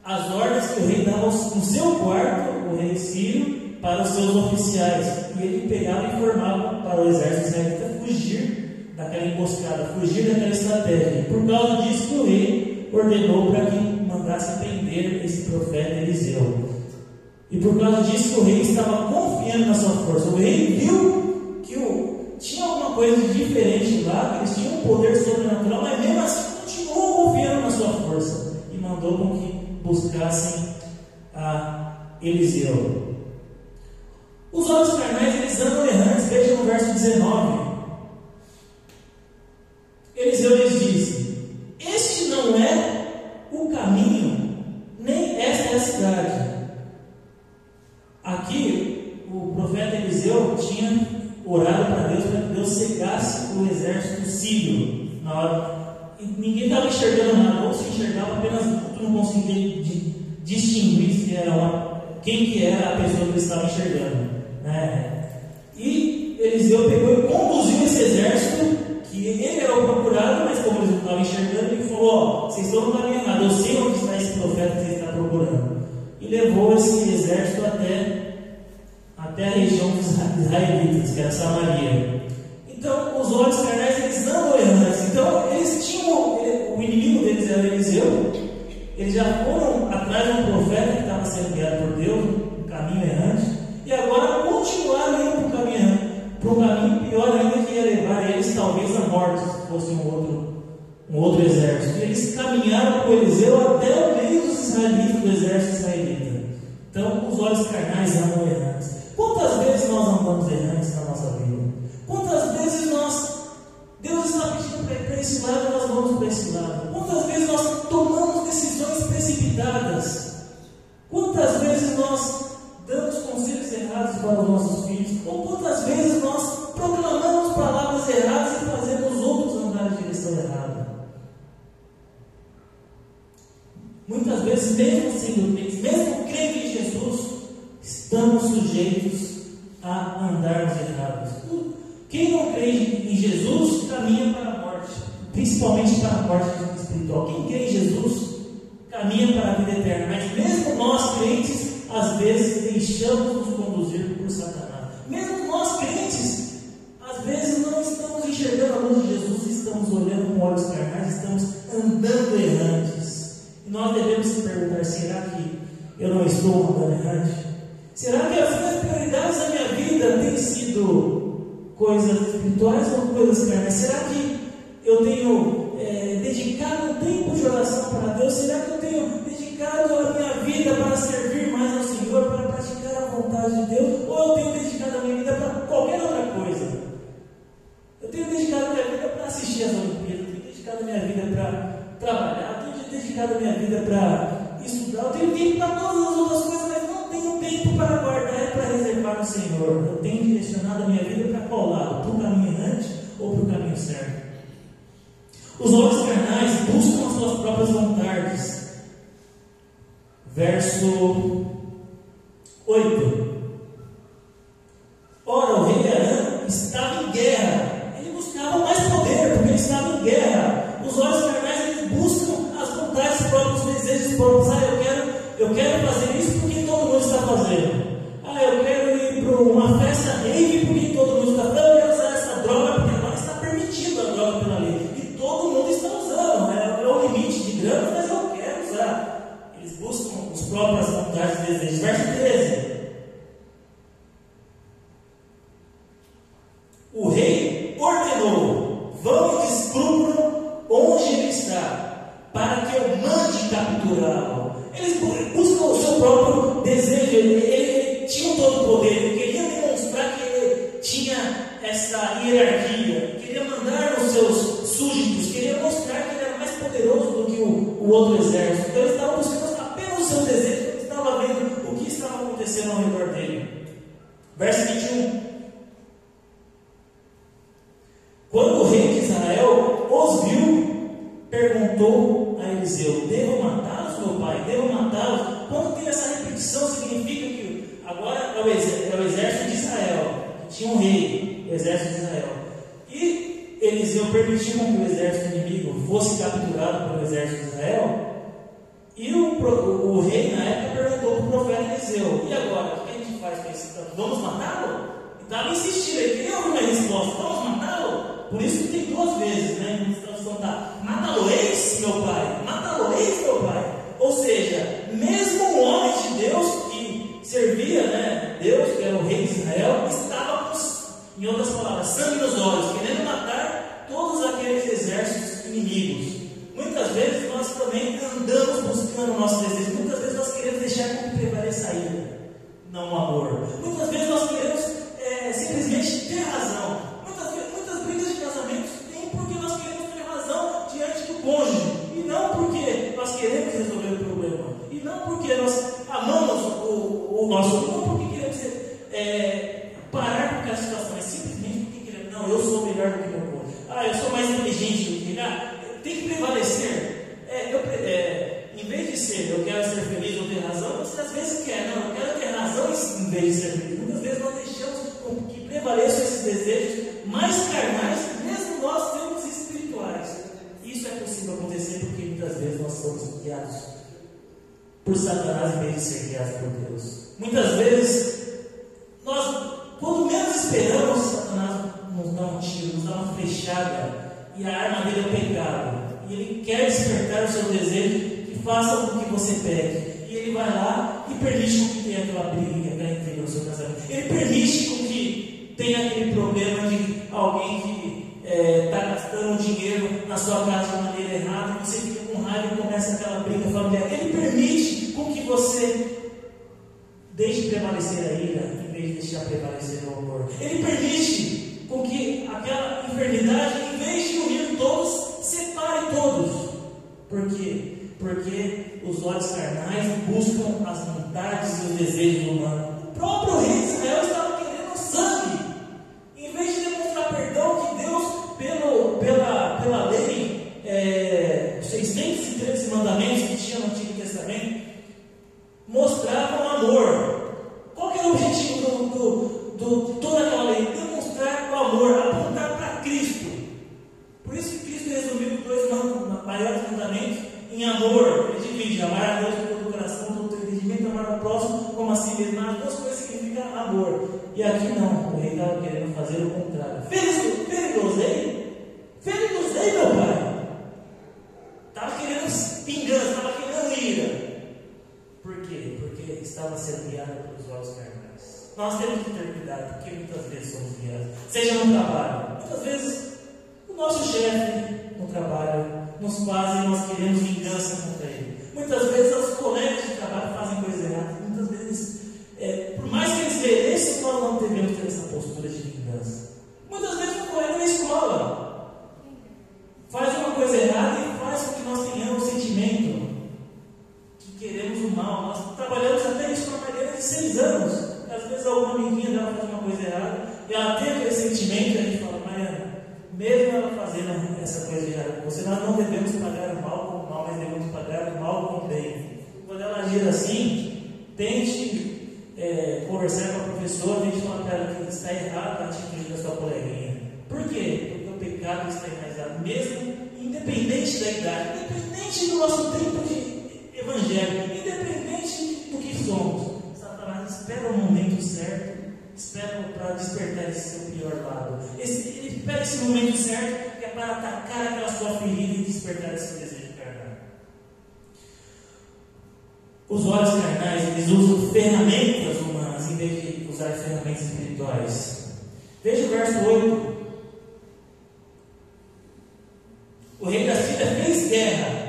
as ordens que o rei dava no seu quarto, o rei sírio, para os seus oficiais, e ele pegava e informava para o exército israelita fugir daquela emboscada, fugir daquela estratégia. Por causa disso que o rei ordenou para que mandasse prender esse profeta Eliseu. E por causa disso que o rei estava confiando na sua força. O rei viu que tinha alguma coisa de diferente lá, que eles tinham um poder sobrenatural, mas mesmo assim continuou confiando na sua força, e mandou com que buscassem a Eliseu. Os olhos carnais, eles andam errantes. Veja no verso 19. Eliseu lhes disse: este não é o caminho, nem esta é a cidade. Aqui, o profeta Eliseu tinha orado para Deus cegasse o exército sírio. Na hora, ninguém estava enxergando nada, ou se enxergava apenas, tu não conseguia distinguir quem que era a pessoa que ele estava enxergando. E Eliseu pegou e conduziu esse exército, que ele era o procurado, mas como eles não estavam enxergando, ele falou: vocês estão no caminho errado, eu sei onde está esse profeta que você está procurando. E levou esse exército até até a região dos israelitas, que era Samaria. Então, os olhos carnais, eles andam errantes. Então, eles tinham, o inimigo deles era Eliseu. Eles já foram atrás de um profeta que estava sendo guiado por Deus, um caminho errante, e agora continuaram indo para um caminho pior ainda, que ia levar eles talvez à morte, se fosse um outro exército. E eles caminharam com Eliseu até o meio dos israelitas, do exército israelita. Então, os olhos carnais andam errantes. Quantas vezes nós andamos errantes na nossa vida? Quantas vezes Deus está pedindo para ir para esse lado e nós vamos para esse lado? Quantas vezes nós tomamos decisões precipitadas? Quantas vezes nós damos conselhos errados para os nossos filhos? Ou quantas vezes nós proclamamos palavras erradas e fazemos os outros andar em direção errada? Muitas vezes, mesmo sendo crentes, mesmo crendo em Jesus, estamos sujeitos a andarmos errados. Quem não crê em Jesus caminha para a morte, principalmente para a morte espiritual. Quem crê em Jesus caminha para a vida eterna. Mas mesmo nós crentes, às vezes deixamos nos conduzir por Satanás. Mesmo nós crentes, às vezes não estamos enxergando a luz de Jesus, estamos olhando com olhos carnais, estamos andando errantes. E nós devemos se perguntar: será que eu não estou andando errante? Será que as minhas prioridades da minha vida têm sido coisas espirituais ou coisas carnais? Será que eu tenho dedicado um tempo de oração para Deus? Será que eu tenho dedicado a minha vida para servir mais ao Senhor, para praticar a vontade de Deus? Ou eu tenho dedicado a minha vida para qualquer outra coisa? Eu tenho dedicado a minha vida para assistir às Olimpíadas, eu tenho dedicado a minha vida para trabalhar, eu tenho dedicado a minha vida para estudar, eu tenho tempo para todas as outras coisas, mas não tenho tempo para guardar e para reservar no Senhor. Eu tenho direcionado a minha vida para qual lado? Para o caminho errante ou para o caminho certo? Os olhos carnais buscam as suas próprias vontades. Verso 8. Ora, o rei Arã estava em guerra. Ele buscava mais poder, porque ele estava em guerra. Os olhos carnais, eles buscam as vontades próprias, os desejos próprios. Eu quero fazer isso porque todo mundo está fazendo. Eu quero ir para uma festa rave porque todo mundo está fazendo. Eu quero usar essa droga porque agora está permitido a droga pela lei. E todo mundo está usando. É o limite de gramas, mas eu quero usar. Eles buscam as próprias vontades e desejos. Verso 13. O rei ordenou: vão e descubram onde ele está, para que eu mande capturá-lo. Eles buscam o seu próprio desejo. Ele tinha todo o poder. Ele queria demonstrar que ele tinha essa hierarquia. Queria mandar os seus súditos. Queria mostrar que ele era mais poderoso do que o outro exército. Então ele estava buscando apenas os seus desejos. Ele estava vendo o que estava acontecendo ao redor dele. Verso 21. Quando o rei de Israel os viu, perguntou a Eliseu: devo matá-los, meu pai? Devo matá-los? Quando tem essa repetição, significa que agora é o exército de Israel. Tinha um rei, o exército de Israel. E Eliseu permitiu que o exército inimigo fosse capturado pelo exército de Israel. E o rei, na época, perguntou para o profeta Eliseu: e agora? O que a gente faz com esse tanto? Vamos matá-lo? E estava insistindo, ele queria ouvir uma resposta: vamos matá-lo? Por isso que tem duas vezes, né? Na tradução está: mata-lo-eis, meu pai, mata-lo-eis, meu pai. Ou seja, mesmo um homem de Deus que servia, né, Deus, que era o rei de Israel, estava, em outras palavras, sangue nos olhos, querendo matar todos aqueles exércitos inimigos. Muitas vezes nós também andamos buscando o nosso desejo. Muitas vezes nós queremos deixar como prevalecer a ira, não o amor. Muitas vezes nós queremos simplesmente ter razão. Muitas brigas de casamento tem porque nós queremos ter razão diante do cônjuge, e não porque nós queremos resolver o problema, e não porque nós amamos o nosso, não porque queremos parar com aquela situação, mas simplesmente porque queremos: não, eu sou melhor do que meu cônjuge, eu sou mais inteligente do que ele, tem que prevalecer. Em vez de ser eu quero ser feliz ou ter razão, você às vezes quer: não, eu quero ter razão em vez de ser feliz. Muitas vezes nós deixamos que prevaleçam esses desejos mais carnais, mesmo nós sermos espirituais. Isso é possível acontecer porque muitas vezes nós somos guiados por Satanás em vez de ser guiados por Deus. Muitas vezes nós e a arma dele é o pecado. E ele quer despertar o seu desejo que faça com que você peque. E ele vai lá e permite com que tenha aquela briga, aquela intriga no seu casamento. Ele permite com que tenha aquele problema de alguém que está gastando dinheiro na sua casa de maneira errada, e você fica com raiva e começa aquela briga familiar. Ele permite com que você deixe prevalecer a ira, em vez de deixar prevalecer o amor. Ele permite com que aquela enfermidade, em vez de unir todos, separe todos. Por quê? Porque os olhos carnais buscam as vontades e os desejos humanos. O próprio rei de Israel estava querendo sangue. Em vez de demonstrar perdão que Deus, pela lei, os 613 mandamentos que tinha no Antigo Testamento, mostravam amor. Qual que era o objetivo de toda aquela lei? Demonstrar o amor, apontar para Cristo. Por isso que Cristo resumiu os dois maiores mandamentos em amor. Ele divide: amar a Deus com todo o coração, com todo o entendimento, amar ao próximo como a si mesmo. As duas coisas significam amor. E aqui não, o rei estava querendo fazer o contrário. Ferirosei, meu pai. Estava querendo vingança, estava querendo ira. Por quê? Porque estava sendo guiado pelos olhos carnais. Nós temos que ter cuidado, porque muitas vezes somos guiados. Seja no trabalho, muitas vezes o nosso chefe no trabalho nos faz e nós queremos vingança contra ele. Muitas vezes os colegas de trabalho fazem coisas erradas. Muitas vezes, por mais que eles mereçam, nós não devemos ter essa postura de vingança. Muitas vezes um colega na escola faz uma coisa errada e faz com que nós tenhamos o sentimento que queremos o mal. Nós trabalhamos até isso com uma Mariana de 6 anos. Às vezes alguma amiguinha dela faz uma coisa errada e ela tem aquele sentimento e a gente fala: Mariana, mesmo ela fazendo essa coisa errada com você, nós não devemos pagar o mal com o mal, mas devemos pagar o mal com o bem. Quando ela agir assim, tente conversar com a professora, tente falar para ela que está errado a atitude da sua coleguinha. Por quê? Porque o pecado está enraizado, mesmo independente da idade, independente do nosso tempo de evangelho, independente do que somos. Satanás espera o momento certo, espera para despertar esse seu pior lado. Ele espera esse momento certo, que é para atacar aquela sua ferida e despertar esse desejo carnal. Os olhos carnais, eles usam ferramentas humanas em vez de usar ferramentas espirituais. Veja o verso 8. O rei da Síria fez guerra.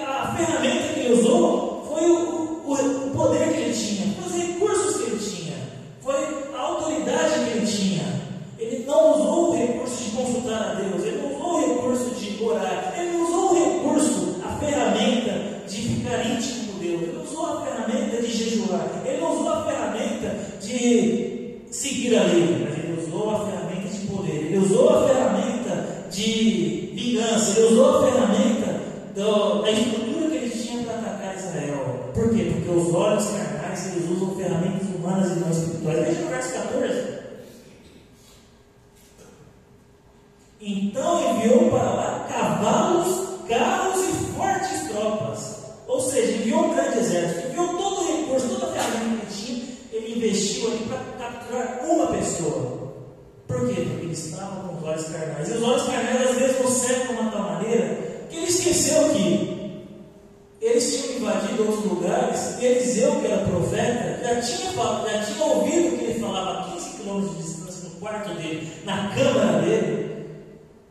A ferramenta que ele usou foi o poder que ele tinha, foi os recursos que ele tinha, foi a autoridade que ele tinha. Ele não usou o recurso de consultar a Deus, ele não usou o recurso de orar, ele não usou o recurso, a ferramenta de ficar íntimo com Deus, ele não usou a ferramenta de jejuar, ele não usou a ferramenta de seguir a lei, mas ele usou a ferramenta de poder, ele usou a ferramenta de vingança, ele usou a ferramenta da estrutura que ele tinha para atacar Israel. Por quê? Porque os olhos carnais, eles usam ferramentas humanas e não espirituais. Veja o verso 14. Então enviou para lá cavalos, carros e fortes tropas. Ou seja, enviou um grande exército, enviou todo o recurso, toda a ferramenta que ele tinha, ele investiu ali para capturar uma pessoa. Por quê? Porque ele estava com os olhos carnais. E os olhos carnais às vezes nos cegam de uma tal maneira que ele esqueceu que eles tinham invadido outros lugares. Eliseu, que era profeta, já tinha ouvido que ele falava a 15 quilômetros de distância, no quarto dele, na câmara dele.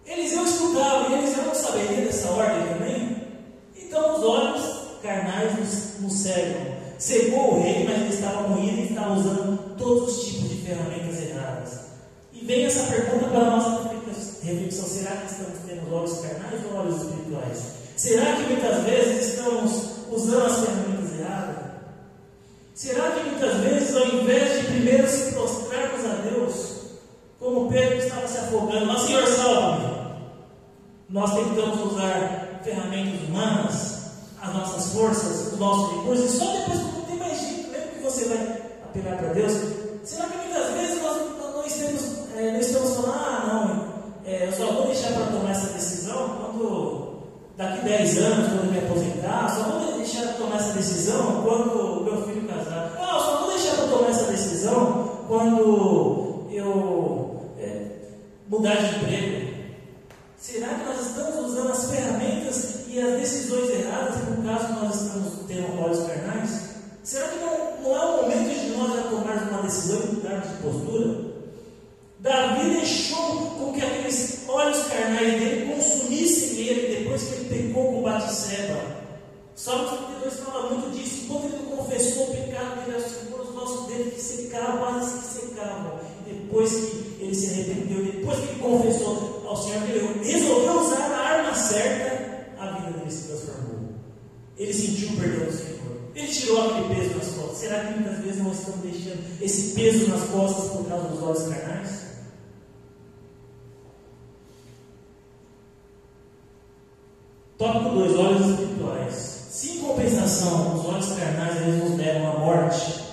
Eliseu escutava e Eliseu não saberia dessa ordem também. Então os olhos carnais nos cegam. Cegou o rei, mas ele estava moído e estava usando todos os tipos de ferramentas erradas. E vem essa pergunta para a nossa reflexão: será que estamos tendo olhos carnais ou olhos espirituais? Será que muitas vezes estamos usando as ferramentas erradas? Será que muitas vezes, ao invés de primeiro se prostrarmos a Deus, como Pedro estava se afogando, mas Senhor, salva-me, nós tentamos usar ferramentas humanas, as nossas forças, os nossos recursos, e só depois, quando não tem mais jeito, mesmo que você vai apelar para Deus? Será que muitas vezes nós não estamos falando: eu só vou deixar para tomar essa decisão quando daqui 10 anos, quando eu me aposentar, só vou deixar para tomar essa decisão quando o meu filho casar, só vou deixar para tomar essa decisão quando eu mudar de emprego. Será pecou com Batseba. Salmo 32 fala muito disso. Quando ele confessou o pecado dele ao Senhor, os nossos dedos que secavam, quase que secavam. E depois que ele se arrependeu, depois que ele confessou ao Senhor, ele resolveu usar a arma certa, a vida dele se transformou. Ele sentiu o perdão do Senhor. Ele tirou aquele peso nas costas. Será que muitas vezes nós estamos deixando esse peso nas costas por causa dos olhos carnais? Tópico 2, olhos espirituais. Se em compensação os olhos carnais eles nos levam à morte,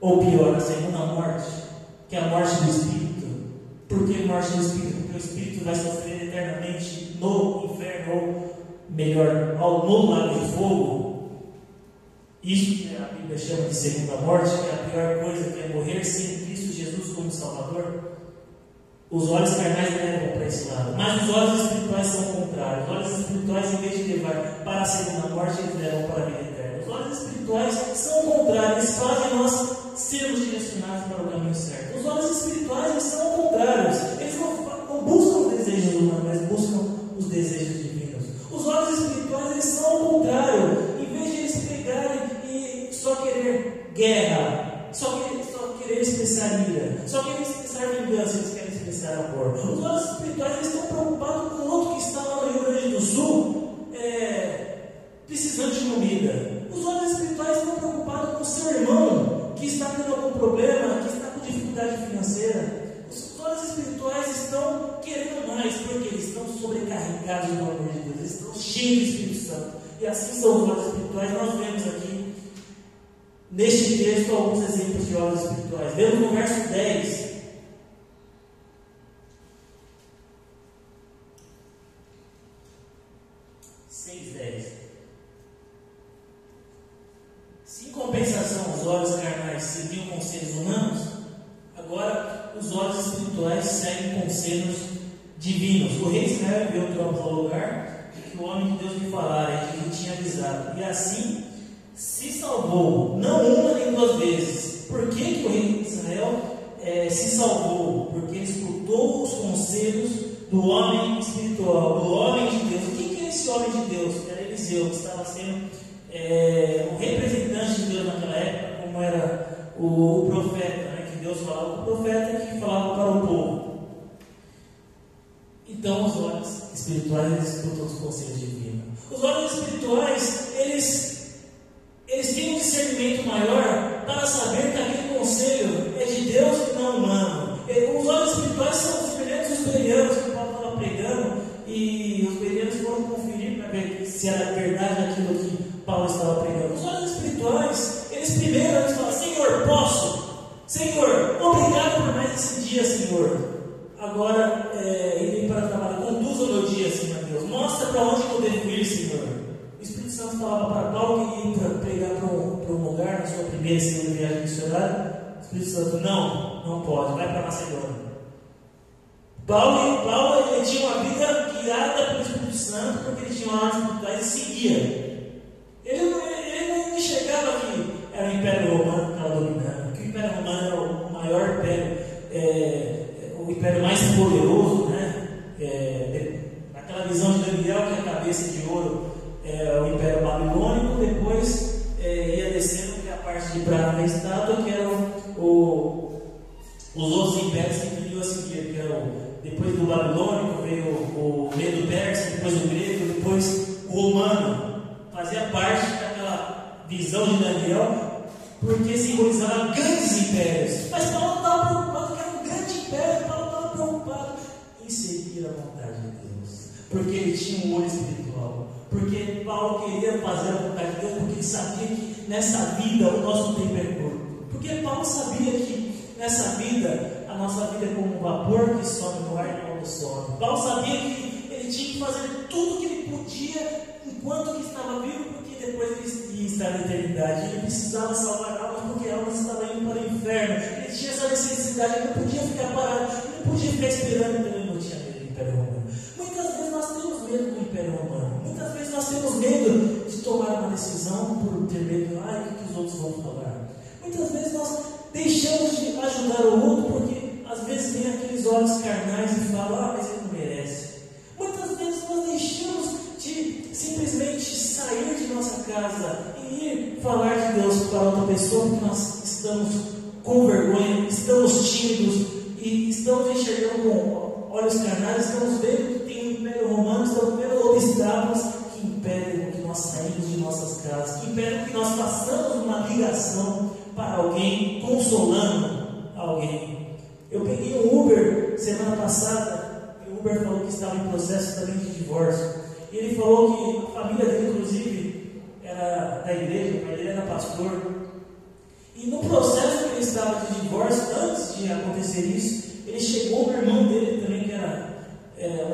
ou pior, a segunda morte, que é a morte do espírito. Por que morte do espírito? Porque o espírito vai sofrer eternamente no inferno, ou melhor, no lago de fogo. Isso que a Bíblia chama de segunda morte, que é a pior coisa, que é morrer sem Cristo Jesus como Salvador. Os olhos carnais levam para esse lado, mas os olhos espirituais são o contrário. Os olhos espirituais, em vez de levar para a segunda morte, eles levam para a vida eterna. Os olhos espirituais são o contrário, eles fazem nós sermos direcionados para o caminho certo. Os olhos espirituais eles são o contrário, eles não buscam os desejos humanos, mas buscam os desejos divinos. Os olhos espirituais eles são o contrário, em vez de eles pegarem e só querer guerra, só querer expressar ira, só querer expressar vingança, eles querem expressar amor. Os olhos espirituais eles estão preocupados com o outro que está lá no Rio Grande do Sul, precisando de comida. Os olhos espirituais estão preocupados com o seu irmão que está tendo algum problema, que está com dificuldade financeira. Os olhos espirituais estão querendo mais, porque eles estão sobrecarregados do amor de Deus, eles estão cheios do Espírito Santo. E assim são os olhos espirituais. Nós vemos aqui neste texto alguns exemplos de olhos espirituais. Vemos no verso 10. Se em compensação os olhos carnais seguiam conselhos humanos, agora os olhos espirituais seguem conselhos divinos. O rei de Israel enviou tropas ao lugar que o homem de Deus lhe falara, que ele tinha avisado, e assim se salvou, não uma nem duas vezes. Por que o rei de Israel se salvou? Porque ele escutou os conselhos do homem espiritual, do homem de Deus. Quem é esse homem de Deus? Era Eliseu, que estava sendo o representante de Deus naquela época, como era o profeta, né, que Deus falava, o profeta que falava para o povo. Então os olhos espirituais eles escutam os conselhos divinos. Os olhos espirituais eles têm um discernimento maior para saber que aquele conselho é de Deus e não humano. Os olhos espirituais são semelhantes aos bereanos que Paulo estava pregando, e os bereanos foram conferir para ver se era verdade aquilo que Paulo estava pregando. Os olhos espirituais, eles primeiro falam: Senhor, posso? Senhor, obrigado por mais esse dia, Senhor. Agora irei para trabalhar. Conduza o meu dia, Senhor Deus. Mostra para onde eu devo ir, Senhor. O Espírito Santo falava para Paulo que ia para pregar para um lugar na sua primeira e segunda viagem missionária. O Espírito Santo: não pode, vai para Macedônia. Paulo ele tinha uma vida guiada pelo Espírito Santo, porque ele tinha olhos espirituais e seguia. Ele não enxergava que era o Império Romano que estava dominando, que o Império Romano era o maior império, o império mais poderoso, né? Naquela visão de Daniel, que a cabeça de ouro é o Império Babilônico, depois ia descendo, que é a parte de prata da estátua, que eram os outros impérios que viriam a seguir, que eram depois do Babilônico veio o Medo-Persa, depois o grego, depois o romano. Fazia parte daquela visão de Daniel, porque simbolizava grandes impérios. Mas Paulo não estava preocupado que era um grande império. Paulo estava preocupado em seguir a vontade de Deus, porque ele tinha um olho espiritual, porque Paulo queria fazer a vontade de Deus, porque ele sabia que nessa vida o nosso tempo é curto, porque Paulo sabia que nessa vida a nossa vida é como um vapor que sobe no ar e quando some. Paulo sabia que ele tinha que fazer tudo o que ele podia enquanto que estava vivo, porque depois ele ia estar na eternidade. Ele precisava salvar almas, porque almas estavam indo para o inferno. Ele tinha essa necessidade, ele não podia ficar parado, ele não podia ficar esperando, então ele não tinha medo do Império Romano. Muitas vezes nós temos medo do Império Romano, muitas vezes nós temos medo de tomar uma decisão por ter medo, o que os outros vão falar. Muitas vezes nós deixamos de ajudar o outro, porque às vezes vem aqueles olhos carnais e falam: mas ele não merece. Muitas vezes nós deixamos de simplesmente sair de nossa casa e ir falar de Deus para outra pessoa, porque nós estamos com vergonha, estamos tímidos e estamos enxergando com olhos carnais, estamos vendo que tem um império romano, estamos vendo obstáculos que impedem que nós saímos de nossas casas, que impedem que nós façamos uma ligação para alguém, consolando alguém. Eu peguei um Uber semana passada, e o Uber falou que estava em processo também de divórcio. E ele falou que a família dele, inclusive, era da igreja, o pai dele era pastor. E no processo que ele estava de divórcio, antes de acontecer isso, ele chegou o irmão dele também, que era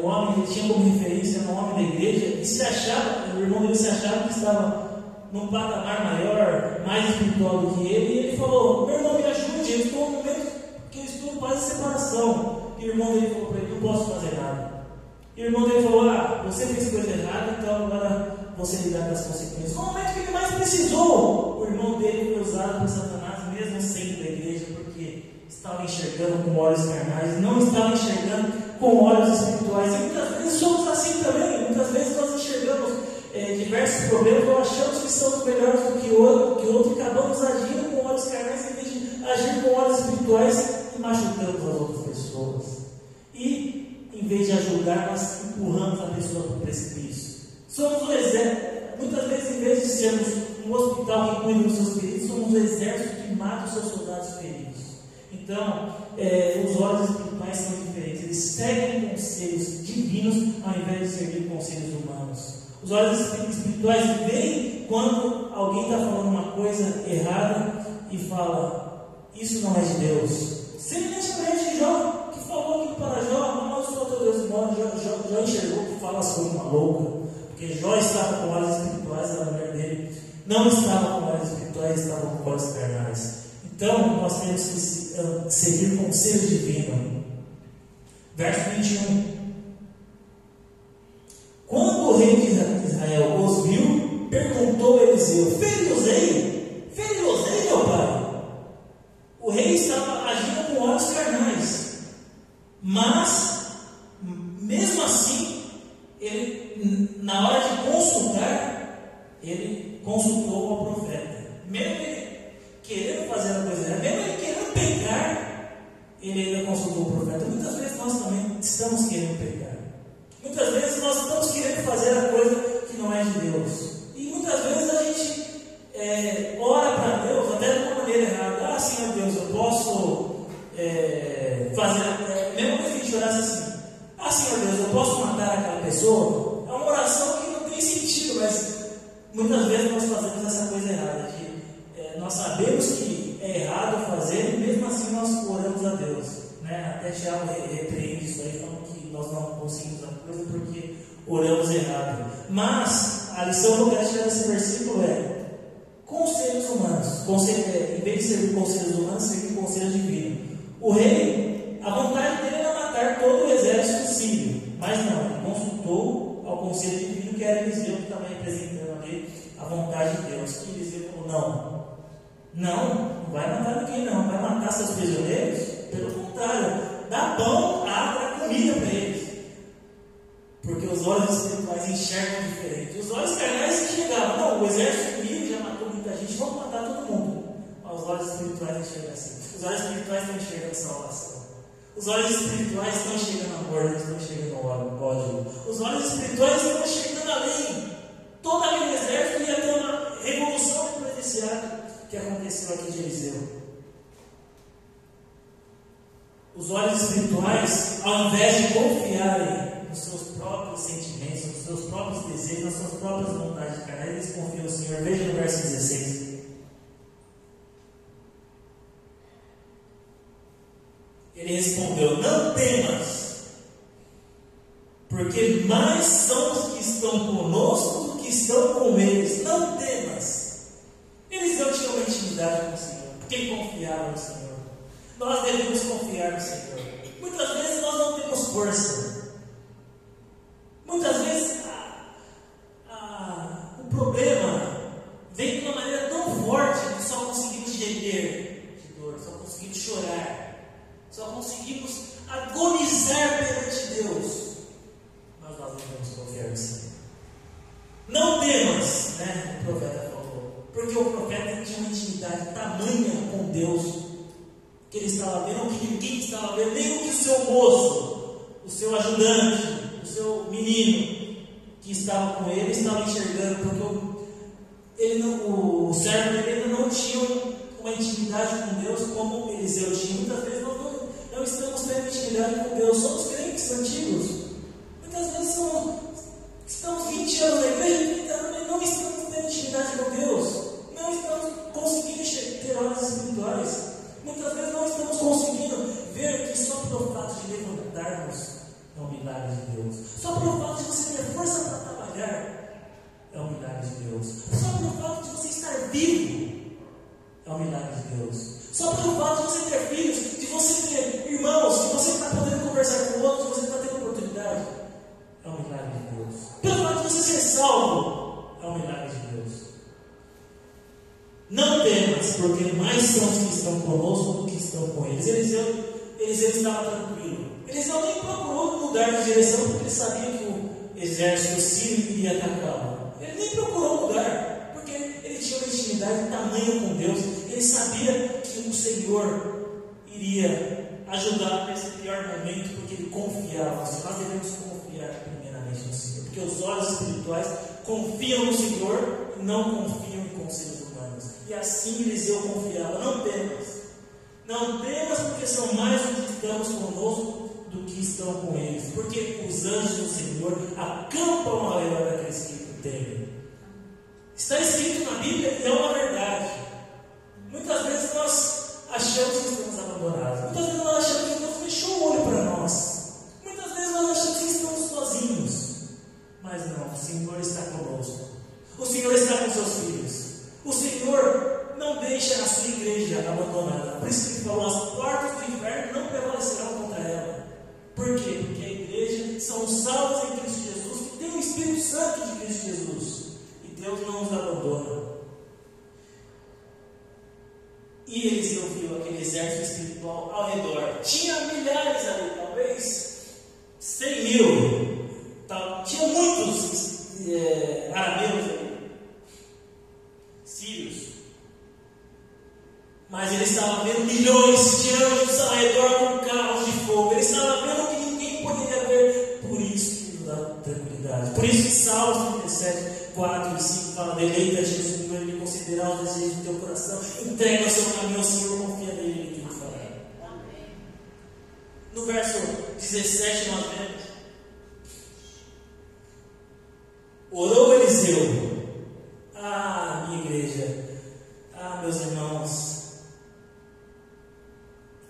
um homem, ele tinha como referência, era um homem da igreja, e se achava, o irmão dele se achava que estava num patamar maior, mais espiritual do que ele, e ele falou: meu irmão, me ajude, eu estou no momento que eu estou quase separação. E o irmão dele falou para ele: não posso fazer nada. E o irmão dele falou: você fez coisa errada, então agora você lidar com as consequências. No momento que ele mais precisou, o irmão dele foi usado por Satanás, mesmo sendo da igreja, porque estava enxergando com olhos carnais, não estava enxergando com olhos espirituais. E muitas vezes somos assim também. Muitas vezes nós enxergamos diversos problemas, ou achamos que somos melhores do que o outro, e acabamos agindo com olhos carnais em vez de agir com olhos espirituais, e machucamos as outras pessoas. E em vez de ajudar, nós empurramos a pessoa para o precipício. Somos o exército. Muitas vezes, em vez de sermos um hospital que cuida dos seus feridos, somos o exército que mata os seus soldados feridos. Então, os olhos espirituais são diferentes. Eles seguem conselhos divinos ao invés de seguir conselhos humanos. Os olhos espirituais veem quando alguém está falando uma coisa errada e fala: isso não é de Deus. Semelhantemente de Jó, que falou aquilo para Jó: amaldiçoa teu Deus. Jó enxergou que fala como uma louca, porque Jó estava com olhos espirituais, a mulher dele não estava com olhos espirituais, estava com olhos carnais. Então, nós temos que seguir conselho divino. Verso 21. Quando o rei de Israel os viu, perguntou a Eliseu: feri-os-ei, meu pai? O rei estava agindo com olhos carnais, mas, mesmo assim, ele, na hora de consultar, ele consultou o profeta. Mesmo ele querendo fazer a coisa errada, mesmo ele querendo pecar, ele ainda consultou o profeta. Muitas vezes nós também estamos querendo pecar. Muitas vezes nós estamos querendo fazer a coisa que não é de Deus. E muitas vezes a gente ora para Deus até de uma maneira errada. Senhor Deus, eu posso fazer. Mesmo que a gente orasse assim: Senhor Deus, eu posso matar aquela pessoa? É uma oração que não tem sentido, mas muitas vezes nós fazemos essa coisa errada. Nós sabemos que é errado fazer e mesmo assim nós oramos a Deus. Até Tiago repreende isso aí, falando que nós não conseguimos a coisa porque oramos errado. Mas a lição que eu quero tirar desse versículo é: conselhos humanos. Em vez de servir conselhos humanos, servir conselhos divinos. O rei, a vontade dele era matar todo o exército sírio, mas não, ele consultou ao conselho divino, que era Eliseu, que estava representando ali a vontade de Deus. E Eliseu falou: não vai matar ninguém, não vai matar seus prisioneiros. Pelo contrário, dá pão, água, comida para eles. Porque os olhos espirituais enxergam diferente. Os olhos carnais enxergavam: não, o exército inimigo já matou muita gente, vamos matar todo mundo. Mas os olhos espirituais enxergam assim. Os olhos espirituais estão enxergando salvação. Os olhos espirituais estão enxergando amor, eles estão enxergando ódio. Os olhos espirituais estão enxergando além. Todo aquele exército ia ter uma revolução do presenciado que aconteceu aqui de Eliseu. Os olhos espirituais, ao invés de confiarem nos seus próprios sentimentos, nos seus próprios desejos, nas suas próprias vontades carnais, eles confiam no Senhor. Veja no verso 16. Ele respondeu: não temas, porque mais são os que estão conosco do que estão com eles. Não temas. Eliseu tinha uma intimidade com o Senhor, porque confiava no Senhor. Nós devemos confiar no Senhor. Muitas vezes nós não temos força. Muitas vezes o problema vem de uma maneira tão forte que só conseguimos gemer de dor, só conseguimos chorar, só conseguimos agonizar perante Deus. Mas nós devemos confiar no Senhor. Não que ele estava vendo, o que ninguém estava vendo, nem o que o seu moço, o seu ajudante, o seu menino que estava com ele estava enxergando, porque o servo dele ainda não tinha uma intimidade com Deus como Eliseu tinha. Muitas vezes nós não estamos tendo intimidade com Deus, somos crentes antigos. Muitas vezes estamos 20 anos na igreja e não estamos tendo intimidade com Deus, não estamos conseguindo ter horas espirituais. Muitas vezes não estamos conseguindo ver que só pelo fato de levantarmos é um milagre de Deus. Só pelo fato de você ter força para trabalhar é um milagre de Deus. Só pelo fato de você estar vivo é um milagre de Deus. Só pelo fato de você ter filhos, de você ter irmãos, de você estar podendo conversar com outros, de você estar tendo oportunidade, é um milagre de Deus. Pelo fato de você ser salvo, é um milagre de Deus. Não temas, porque mais são os que estão conosco do que estão com eles. Eliseu estava tranquilo. Eliseu nem procurou mudar de direção, porque ele sabia que o exército sírio iria atacá-lo. Ele nem procurou mudar, porque ele tinha uma intimidade tamanha com Deus. Ele sabia que o Senhor iria ajudar nesse pior momento, porque ele confiava. Nós devemos confiar primeiramente no Senhor, porque os olhos espirituais confiam no Senhor e não confiam em conselhos humanos. E assim Eliseu confiava. Não temas, porque são mais os que estamos conosco do que estão com eles, porque os anjos do Senhor acampam ao redor daqueles que o temem. Está escrito na Bíblia e é uma verdade. Muitas vezes nós achamos que estamos abandonados, muitas vezes nós achamos que Deus fechou o olho para nós, muitas vezes nós achamos que estamos sozinhos, mas não, o Senhor está conosco, o Senhor está com seus filhos, o Senhor não deixa a sua igreja abandonada. Por isso que ele falou: as portas do inferno não prevalecerão contra ela. Por quê? Porque a igreja são os salvos em Cristo Jesus, que tem o Espírito Santo de Cristo Jesus, e Deus não os abandona. E eles ouviram aquele exército espiritual ao redor. Tinha milhares ali, talvez 100 mil. Tinha muitos arameus ali, sírios. Mas ele estava vendo milhões de anjos ao redor com carros de fogo. Ele estava vendo o que ninguém poderia ver. Por isso que nos dá tranquilidade. Por isso que Salmos 37, 4 e 5 fala: deleita-te no Senhor, Ele considerará os desejos do teu coração. Entrega o seu caminho ao Senhor, confia nele, Ele te fará. No verso 17 nós vemos: orou Eliseu. Minha igreja, meus irmãos,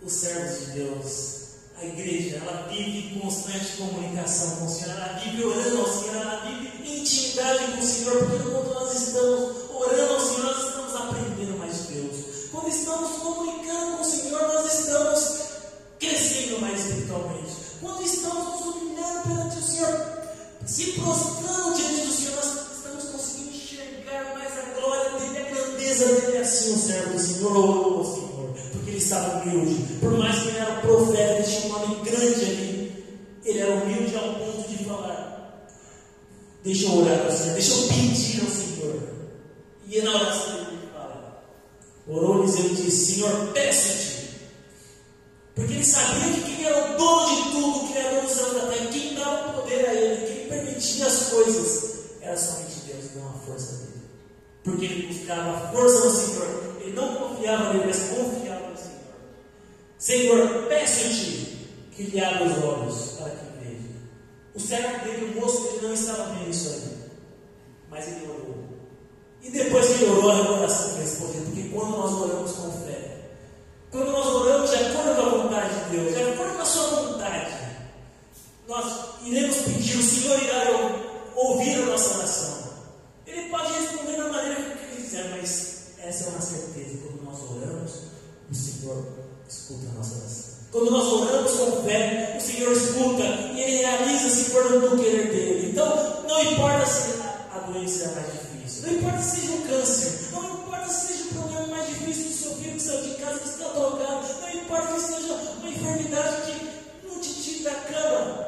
os servos de Deus, a igreja, ela vive em constante comunicação com o Senhor, ela vive orando ao Senhor, ela vive em intimidade com o Senhor, porque quando nós estamos orando ao Senhor, nós estamos aprendendo mais de Deus. Quando estamos comunicando com o Senhor, nós estamos crescendo mais espiritualmente. Quando estamos nos humilhando perante o Senhor, se prostrando diante do Senhor, nós estamos conseguindo enxergar mais a glória dele, a grandeza dele. Assim o servo do Senhor orou ao Senhor, porque ele estava humilde. Por mais que ele era profeta, ele tinha um nome grande ali, ele era humilde ao ponto de falar: deixa eu orar ao Senhor, deixa eu pedir ao Senhor. E na oração ele fala, orou Eliseu e disse: Senhor, peço-te. Porque ele sabia que quem era o dono de tudo, o Criador dos céus e da terra, quem dava poder a ele, quem permitia as coisas, era somente Deus, não a força dele. Porque ele buscava a força do Senhor. Ele não confiava nele, mas confiava no Senhor. Senhor, peço-te que lhe abra os olhos para que veja. O servo dele, o moço, ele não estava vendo isso aí, mas ele orou. E depois que ele orou, a oração respondeu. Porque quando nós oramos com fé, quando nós oramos de acordo com a vontade de Deus, de acordo com a sua vontade, nós iremos pedir, o Senhor irá ouvir a nossa oração. Ele pode responder da maneira que ele quiser, mas essa é uma certeza: quando nós oramos, o Senhor escuta a nossa oração. Quando nós oramos com fé, o Senhor escuta e Ele realiza se for do querer dele. Então, não importa se a doença é mais difícil, não importa se seja um câncer, não importa se seja o problema mais difícil do seu filho que saiu de casa, que está drogado, não importa que seja uma enfermidade que não te tira da cama.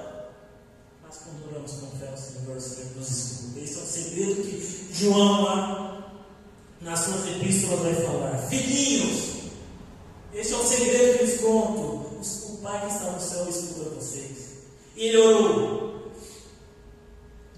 Mas quando oramos com fé, o Senhor nos escuta. Esse é um segredo que João, lá nas suas epístolas, vai falar. Filhinhos, esse é é um segredo que eles contam. O Pai que está no céu escuta vocês. E ele orou.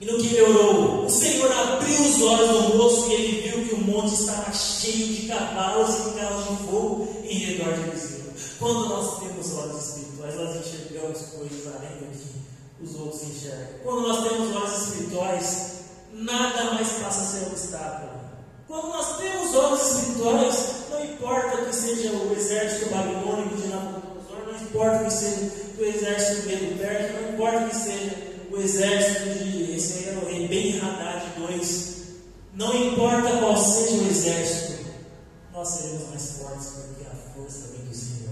E no que ele orou, o Senhor abriu os olhos do moço e ele viu que o monte estava cheio de cavalos e carros de fogo em redor de Eliseu. Quando nós temos olhos espirituais, nós enxergamos coisas além do que os outros enxergam. Quando nós temos olhos espirituais, nada mais passa a ser obstáculo. Quando nós temos olhos espirituais, não importa que seja o exército babilônico de Nabucodonosor, não importa que seja o exército medo-persa, não importa que seja o exército de, esse era o rei Ben-Hadad II, não importa qual seja o exército, nós seremos mais fortes porque a força vem do Senhor.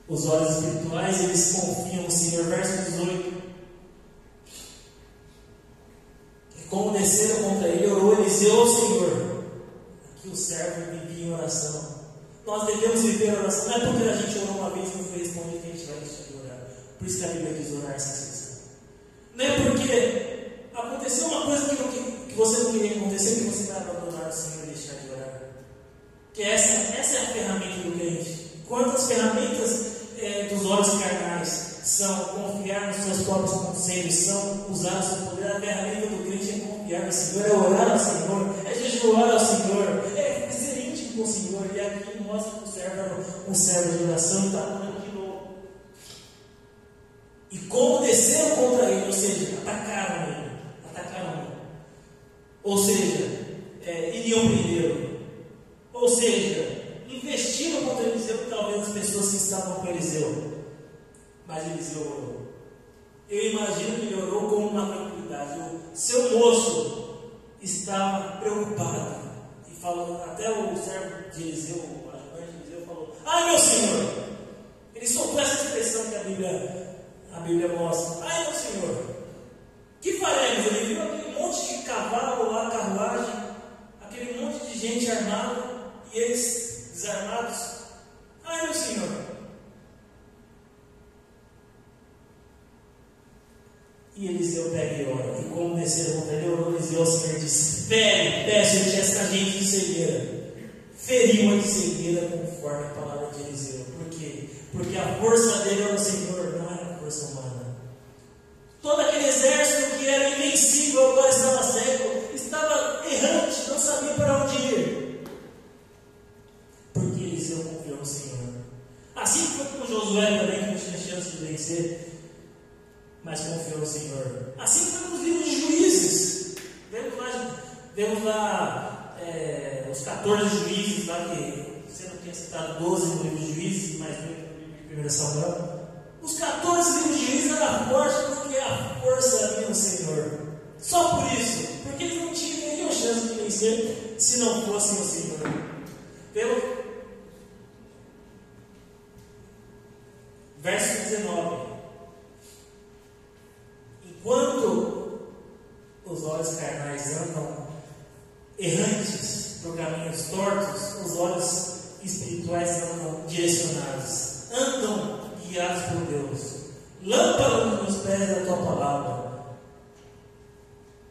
Os olhos espirituais, eles confiam no Senhor. Verso 18. E como desceram contra ele, orou Eliseu ao Senhor. Aqui o servo vivia em oração. Nós devemos viver a oração. Não é porque a gente orou uma vez e não foi respondido que a gente vai deixar de orar. Por isso que a Bíblia diz orar sem cessar. Não é porque aconteceu uma coisa que você não queria acontecer que você vai abandonar o Senhor e deixar de orar. Que essa é a ferramenta do crente. Quantas ferramentas dos olhos carnais são confiar nos seus próprios conselhos, são usar o seu poder. A ferramenta do crente é confiar no Senhor, é orar ao Senhor, é jejuar ao Senhor, é ser íntimo com o Senhor. E aqui mostra que o servo era um servo de oração e está orando de novo. E como desceram contra ele, ou seja, atacaram ele. Ou seja, iriam primeiro. Ou seja, investiram contra Eliseu e talvez as pessoas que estavam com Eliseu. Mas Eliseu orou. Eu imagino que ele orou com uma tranquilidade. O seu moço estava preocupado. E falou, até o servo de Eliseu, o ajudante de Eliseu, falou: ai, meu Senhor! Ele soltou essa expressão que a Bíblia mostra. Ai, meu Senhor! Que faremos? Ele viu aquele monte de cavalo lá, carruagem, aquele monte de gente armada, e eles desarmados. Ai, meu Senhor! E Eliseu pega e ora. E como desceram contra ele, orou Eliseu ao Senhor e disse: peço-te esta gente de cegueira. Feriu-a de cegueira conforme a palavra de Eliseu. Por quê? Porque a força dele era o Senhor, não era a força humana. Todo aquele exército que era invencível agora estava cego, estava errante, não sabia para onde ir. Porque Eliseu confiou no Senhor. Assim foi com Josué também, que não tinha chance de vencer, mas confiou no Senhor. Assim foi com os livros de Juízes. Vemos lá os 14 juízes, lá que você não tinha citado 12 no livro de Juízes, mas no livro de 1 Samuel. Os 14 livros de Juízes eram fortes porque a força havia no Senhor. Só por isso, porque eles não tinham nenhuma chance de vencer se não fossem o Senhor. Pelo verso 19. Enquanto os olhos carnais andam errantes por caminhos tortos, os olhos espirituais andam direcionados, andam guiados por Deus. Lâmpada nos pés da tua palavra.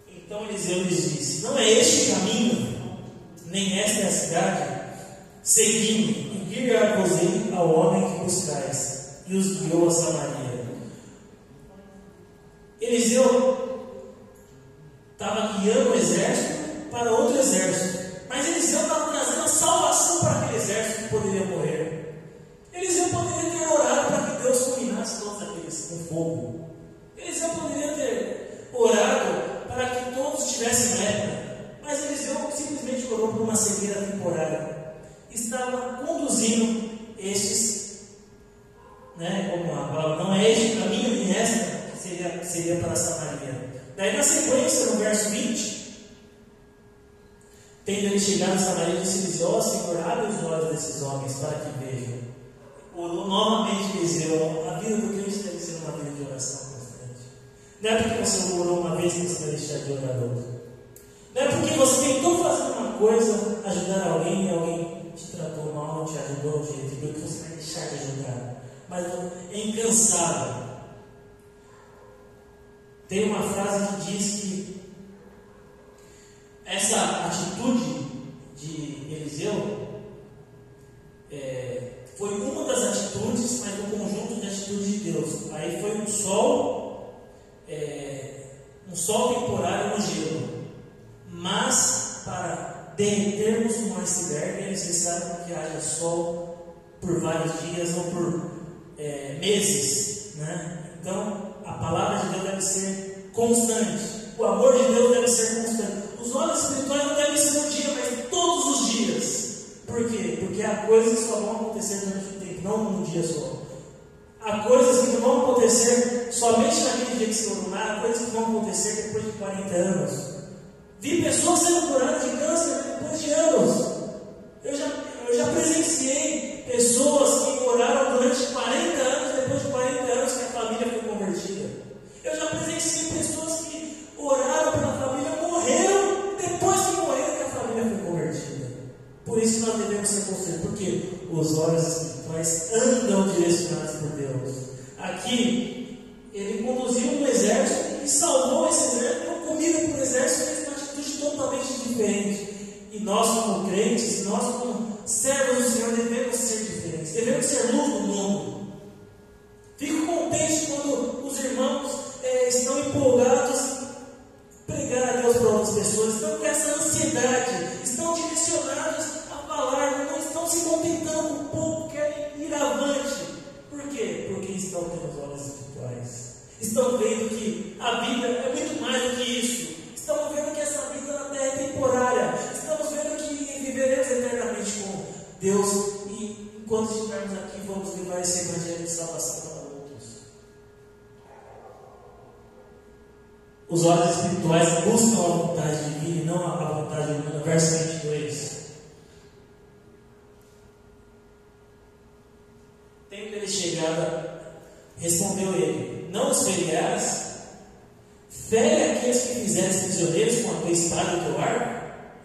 Então Eliseu lhes disse: não é este caminho, nem esta é a cidade. Segui-me e guiar-vos-ei ao homem que buscais. E os guiou a Samaria. Eliseu estava guiando o exército para outro exército, mas Eliseu estava trazendo a salvação para aquele exército que poderia morrer. Eliseu poderia ter orado para que Deus fulminasse todos aqueles com fogo. Eliseu poderia ter orado para que todos tivessem lepra, mas Eliseu simplesmente orou por uma cegueira temporária. Estava conduzindo estes, como a palavra, não é este caminho nem esta, que seria para Samaria. Daí na sequência, no verso 20, tendo ele chegado a Samaria, disse Eliseu: ó Senhor, abre os olhos desses homens para que vejam. Orou novamente Eliseu. A vida do crente deve ser uma vida de oração constante. Não é porque você orou uma vez que você vai deixar de orar outra. Não é porque você tentou fazer uma coisa, ajudar alguém, e alguém te tratou mal, não te ajudou de jeito que você vai deixar de ajudar. Mas é incansável. Tem uma frase que diz que essa atitude de Eliseu foi uma das atitudes, mas do conjunto de atitudes de Deus. Aí foi um sol temporário no gelo. Mas para derretermos um iceberg é necessário que haja sol por vários dias ou por meses, né? Então a palavra de Deus deve ser constante, o amor de Deus deve ser constante. Os olhos espirituais não devem ser um dia, mas todos os dias. Por quê? Porque há coisas que só vão acontecer durante o tempo, não num dia só. Há coisas que não vão acontecer somente naquele dia que se iluminar, há coisas que vão acontecer depois de 40 anos. Vi pessoas sendo curadas de câncer depois de anos. Eu já presenciei pessoas que oraram durante 40 anos, depois de 40 anos que a família foi convertida. Eu já presenciei pessoas que oraram pela família, morreram, depois que morreram que a família foi convertida. Por isso nós devemos ser conselheiros, porque os olhos espirituais andam direcionados por Deus. Aqui, ele conduziu um exército e salvou esse exército, não comido por exército, fez uma atitude totalmente diferente. E nós, como crentes, nós, como servos do Senhor, devemos ser diferentes, devemos ser luz no mundo. Fico contente quando os irmãos estão empolgados em pregar a Deus para outras pessoas, estão com essa ansiedade, estão direcionados a falar, não estão se contentando com pouco, querem ir avante. Por quê? Porque estão tendo os olhos espirituais, estão vendo que a vida é muito mais do que isso, estão vendo que essa vida na terra é temporária, estamos vendo que viveremos eternamente com Deus e enquanto estivermos aqui vamos levar esse evangelho de salvação para outros. Os olhos espirituais buscam a vontade divina e não a vontade humana. Verso 22. Tendo ele chegado, respondeu ele: não os ferias? Fere aqueles que fizeres prisioneiros com a tua espada e o teu arco?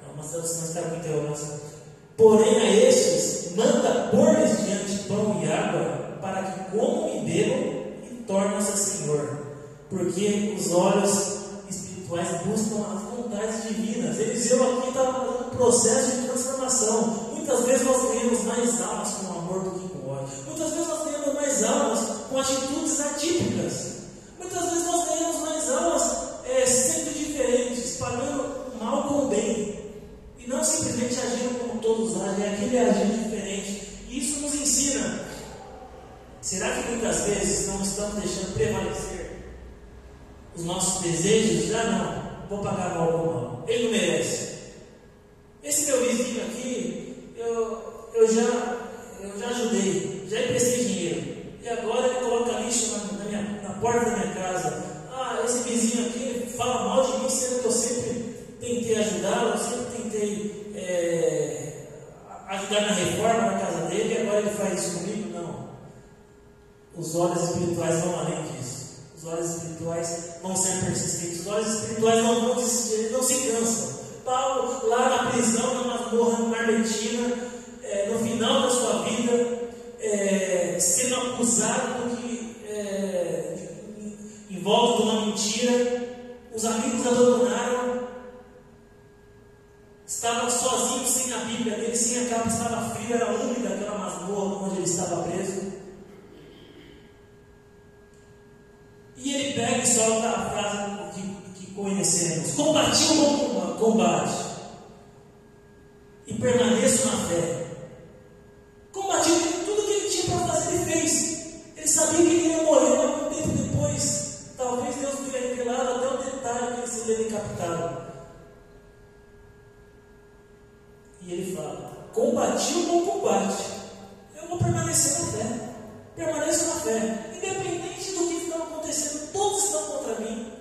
É uma tradução está com interrogação. Porém a estes manda pôr-lhes diante pão e água, para que comam e bebam e tornem-se a Senhor. Porque os olhos espirituais buscam as vontades divinas. Eliseu aqui estava fazendo um processo de transformação. Muitas vezes nós ganhamos mais almas com amor do que com ódio. Muitas vezes nós ganhamos mais almas com atitudes atípicas. Muitas vezes nós ganhamos mais almas sendo diferentes, pagando mal com o bem. E não simplesmente agindo como todos agem, é aquele agir diferente. E isso nos ensina. Será que muitas vezes não estamos deixando prevalecer os nossos desejos? Não, vou pagar mal com mal, ele não merece. Esse meu vizinho aqui, eu já ajudei, já emprestei dinheiro, e agora ele coloca lixo na porta da minha casa. Esse vizinho aqui, ele fala mal de mim, sendo que eu sempre tentei ajudá-lo, eu sempre tentei ajudar na reforma na casa dele, e agora ele faz isso comigo? Não. Os olhos espirituais vão além disso. Os olhos espirituais vão ser persistentes. Os olhos espirituais não vão desistir, eles não se cansam. Paulo, lá na prisão, na masmorra, no Marmetina, no final da sua vida, sendo acusado do que em volta de uma mentira, os amigos abandonaram, estava sozinho, sem a Bíblia dele, sem a capa, estava frio, era úmida aquela masmorra onde ele estava preso. E ele pega e solta a frase que conhecemos: combati o bom combate e permaneço na fé. Combati tudo que ele tinha para fazer, ele fez. Ele sabia que ele ia morrer, mas um tempo depois, talvez Deus tenha revelado até o detalhe que ele seria decapitado. E ele fala: combati o bom combate, eu vou permanecer na fé. Permaneço na fé, independente do que está acontecendo, todos estão contra mim,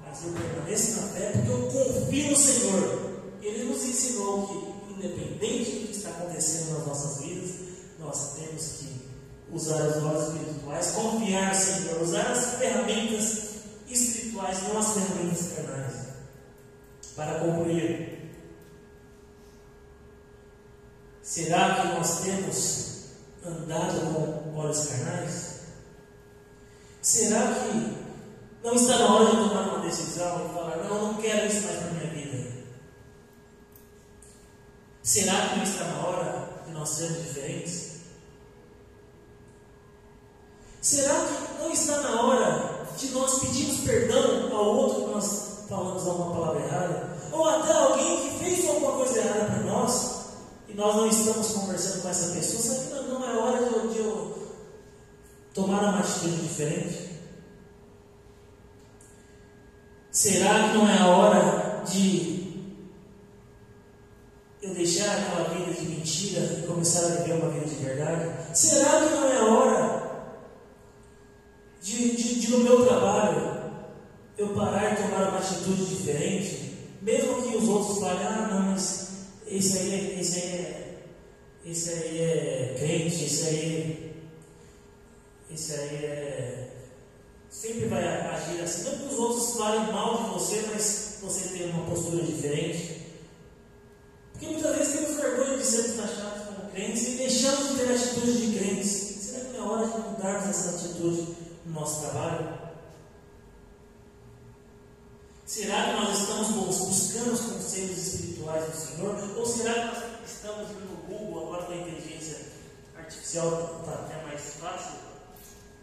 mas eu permaneço na fé porque eu confio no Senhor. Ele nos ensinou que, independente do que está acontecendo nas nossas vidas, nós temos que usar os olhos espirituais, confiar no Senhor, usar as ferramentas espirituais, não as ferramentas carnais, para concluir. Será que nós temos andado com olhos carnais? Será que não está na hora de tomar uma decisão e falar: não quero isso mais na minha vida? Será que não está na hora de nós sermos diferentes? Será que não está na hora de nós pedirmos perdão ao outro que nós falamos alguma palavra errada? Ou até alguém que fez alguma coisa errada para nós e nós não estamos conversando com essa pessoa? Será que não é hora de eu tomar uma atitude diferente? Será que não é a hora de eu deixar aquela vida de mentira e começar a viver uma vida de verdade? Será que não é a hora de no meu trabalho eu parar e tomar uma atitude diferente? Mesmo que os outros falem, não, mas esse aí é crente, esse aí sempre vai agir assim. Não que os outros falem mal de você, mas você tem uma postura diferente. Porque muitas vezes temos vergonha de sermos taxados como crentes e deixamos de ter atitude de crentes. Será que não é hora de mudarmos essa atitude no nosso trabalho? Será que nós estamos buscando os conselhos espirituais do Senhor? Ou será que nós estamos no Google, agora com a inteligência artificial está até mais fácil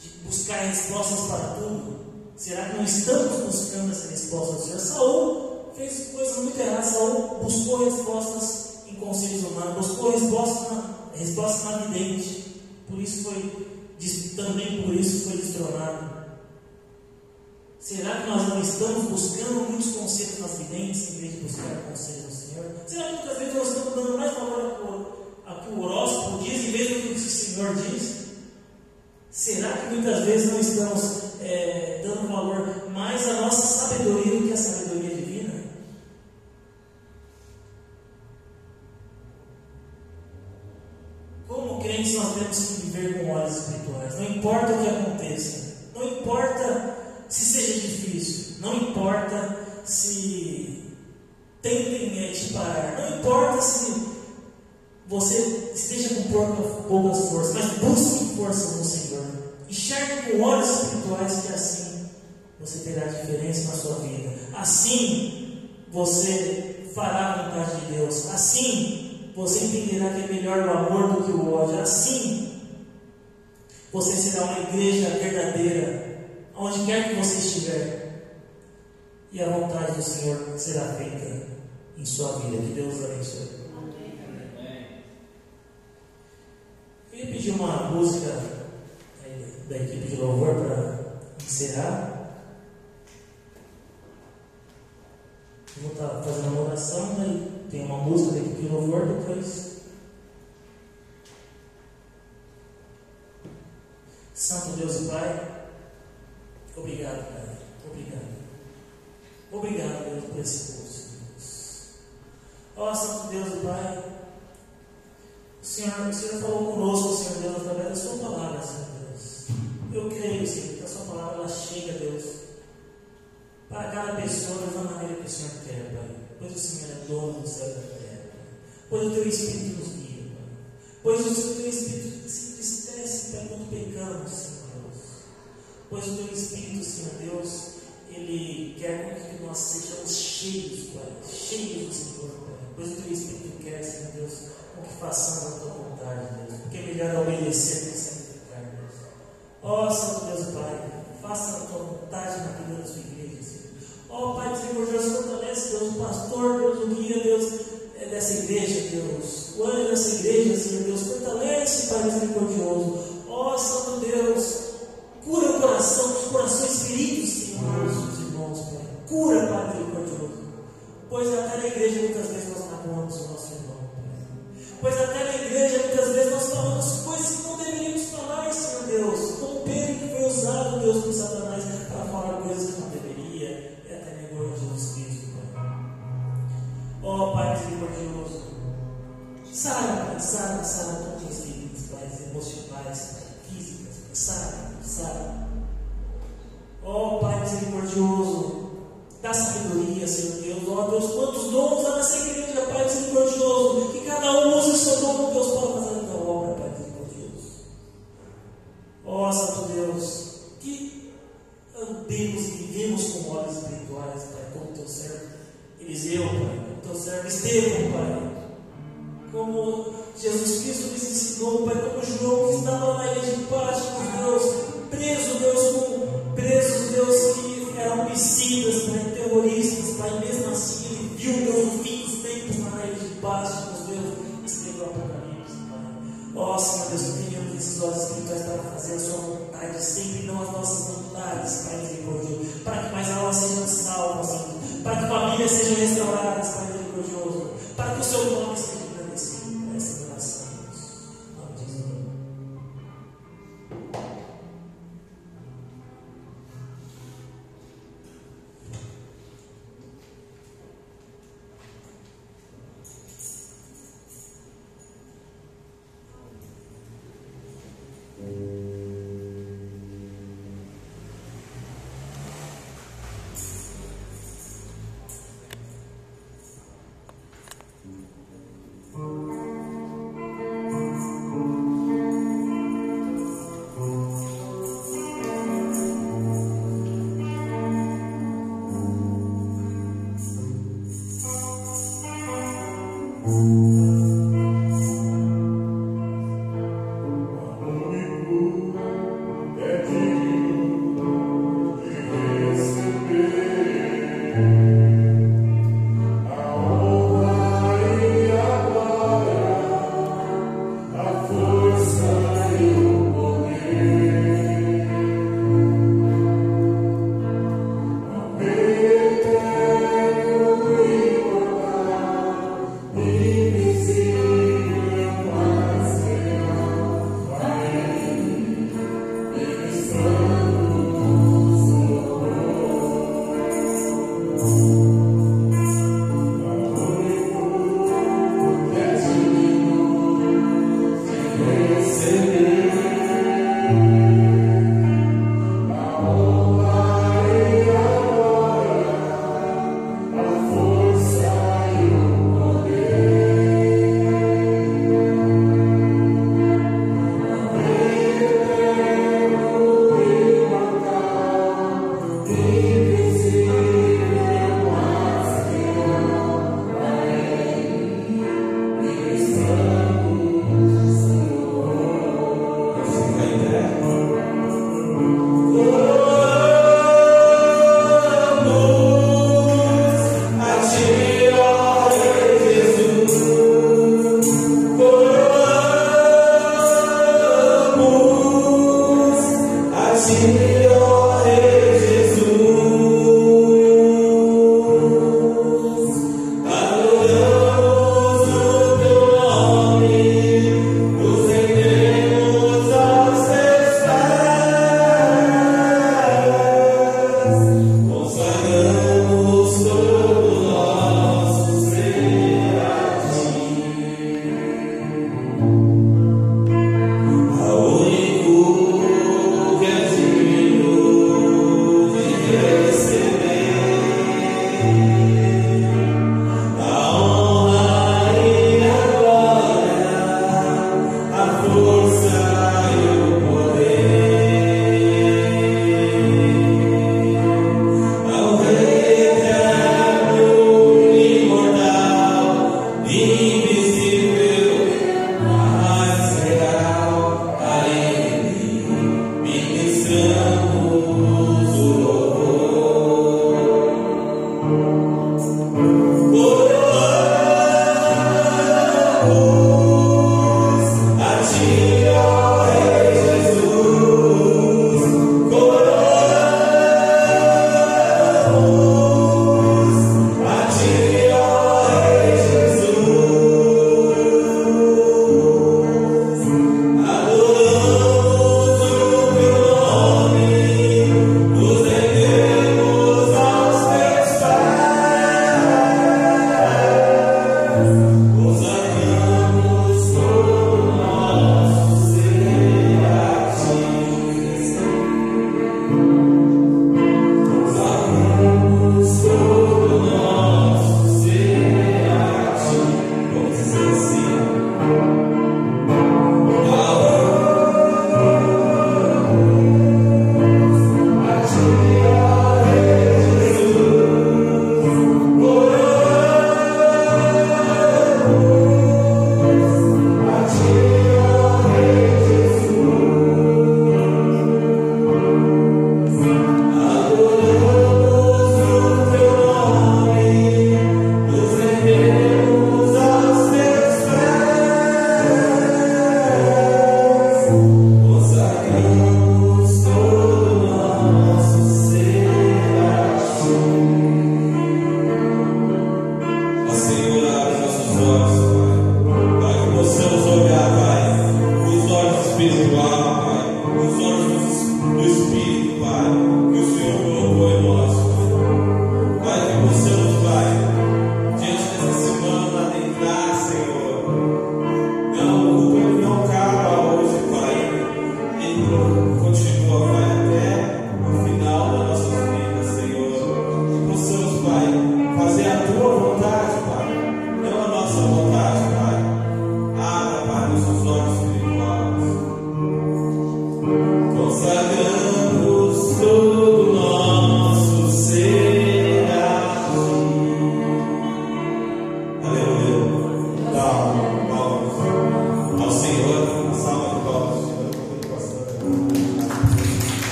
de buscar respostas para tudo? Será que não estamos buscando essa resposta do Senhor? Saul fez coisas muito erradas. Saul buscou respostas em conselhos humanos, buscou respostas na vidente. Também por isso foi destronado. Será que nós não estamos buscando muitos conselhos nas videntes em vez de buscar conselhos do Senhor? Será que muitas vezes nós estamos dando mais valor ao que o horóscopo diz em vez do que o Senhor diz? Será que muitas vezes não estamos dando valor mais à nossa sabedoria do que à sabedoria divina? Como crentes nós temos que viver com olhos espirituais. Não importa o que aconteça, não importa se seja difícil, não importa se tentem te parar, não importa se você esteja com poucas forças, mas busque força no Senhor. Enxergue com olhos espirituais, que assim você terá diferença na sua vida. Assim você fará a vontade de Deus. Assim você entenderá que é melhor o amor do que o ódio. Assim você será uma igreja verdadeira, onde quer que você estiver, e a vontade do Senhor será feita em sua vida. Que Deus abençoe. Eu ia pedir uma música da equipe de louvor para encerrar. Eu vou estar fazendo uma oração, daí tem uma música da equipe de louvor, depois. Santo Deus e Pai, obrigado, Pai. Obrigado. Obrigado, Deus, por esse curso, Deus. Ó, Santo Deus e Pai, o Senhor falou conosco, Senhor Deus, através da Sua palavra, Senhor Deus. Eu creio, Senhor, que a Sua palavra ela chega, Deus, para cada pessoa da maneira que o Senhor quer, Pai. Pois o Senhor é dono do céu e da terra, Pai. Pois o Teu Espírito nos guia, Pai. Pois o Teu Espírito se entristece, Pai, quando pecamos, Senhor Deus. Pois o Teu Espírito, Senhor Deus, Ele quer que nós sejamos cheios, Pai, cheios do Senhor, Pai. Pois o Teu Espírito quer, Senhor Deus, com que façamos a Tua vontade, Deus. Porque é melhor obedecer do que sacrificar, Deus. Ó Santo Deus, Pai, faça a Tua vontade na vida da Sua igreja, Senhor. Ó Pai misericordioso, fortalece, Deus, o pastor, Deus, o guia, Deus, dessa igreja, Deus. O anjo dessa igreja, Senhor Deus, fortalece, Pai misericordioso. Ó Santo Deus, cura o coração, os corações feridos, Senhor, dos irmãos, Pai. Cura, Pai misericordioso. Pois até na igreja muitas vezes nós magoamos o nosso irmão, Pai. Pois até na igreja muitas vezes nós falamos coisas que não deveríamos falar, Senhor Deus. Como Pedro que foi usado, Deus, por Satanás para falar coisas que não deveria. E até negou Jesus Cristo, Pai. Ó Pai misericordioso, sara, Pai, sara todas as feridas, Pai, emocionais, Pai, físicas, sara. Ó Pai misericordioso, dá sabedoria, Senhor Deus. Ó Deus, quantos dons há nessa igreja, Pai misericordioso, que cada um use o seu dom, Deus, para fazer a tua obra, Pai misericordioso. Ó Santo Deus, que andemos e vivemos com olhos espirituais, Pai, como teu servo Eliseu, Pai, como teu servo Estevão, Pai. como Jesus Cristo nos ensinou, Pai, como João que estava na ilha de Patmos, Deus, preso, Deus, que eram homicidas, Pai, terroristas, Pai, mesmo assim ele viu, Deus, o fim dos tempos na ilha de Patmos, Deus, escreveu o Apocalipse, Pai. Ó Senhor Deus, que tenhamos esses olhos espirituais para fazer a sua vontade, sempre não as nossas vontades, Pai misericordioso, para que mais almas sejam salvas, Senhor, para que famílias sejam restauradas, Pai misericordioso, para que o seu nome seja engrandecido. Essa oração, em nome de Jesus. Easy.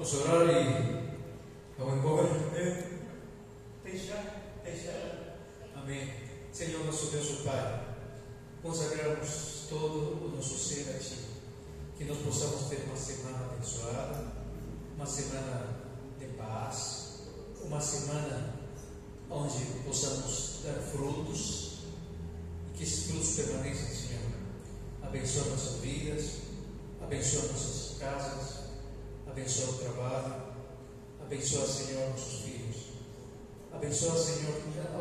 Vamos orar e vamos embora. Deixar. Amém. Senhor, nosso Deus e Pai, consagramos todo o nosso ser a Ti. Que nós possamos ter uma semana abençoada, uma semana de paz, uma semana onde possamos dar frutos e que esses frutos permaneçam, Senhor. Abençoa nossas vidas, abençoa nossas casas, abençoa o trabalho, abençoa, Senhor, nossos filhos. Abençoa, Senhor,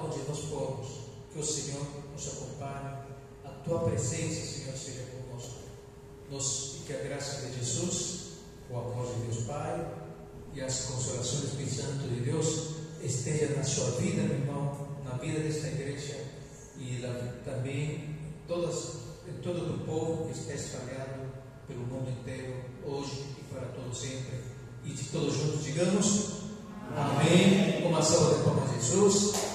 onde nós formos, que o Senhor nos acompanhe, a Tua presença, Senhor, seja conosco. E que a graça de Jesus, o amor de Deus Pai e as consolações do Espírito Santo de Deus esteja na sua vida, meu irmão, na vida desta igreja e também em todo o povo que está espalhado pelo mundo inteiro, hoje e para todo sempre. E de todos juntos digamos amém. Com uma salva de palmas a Jesus.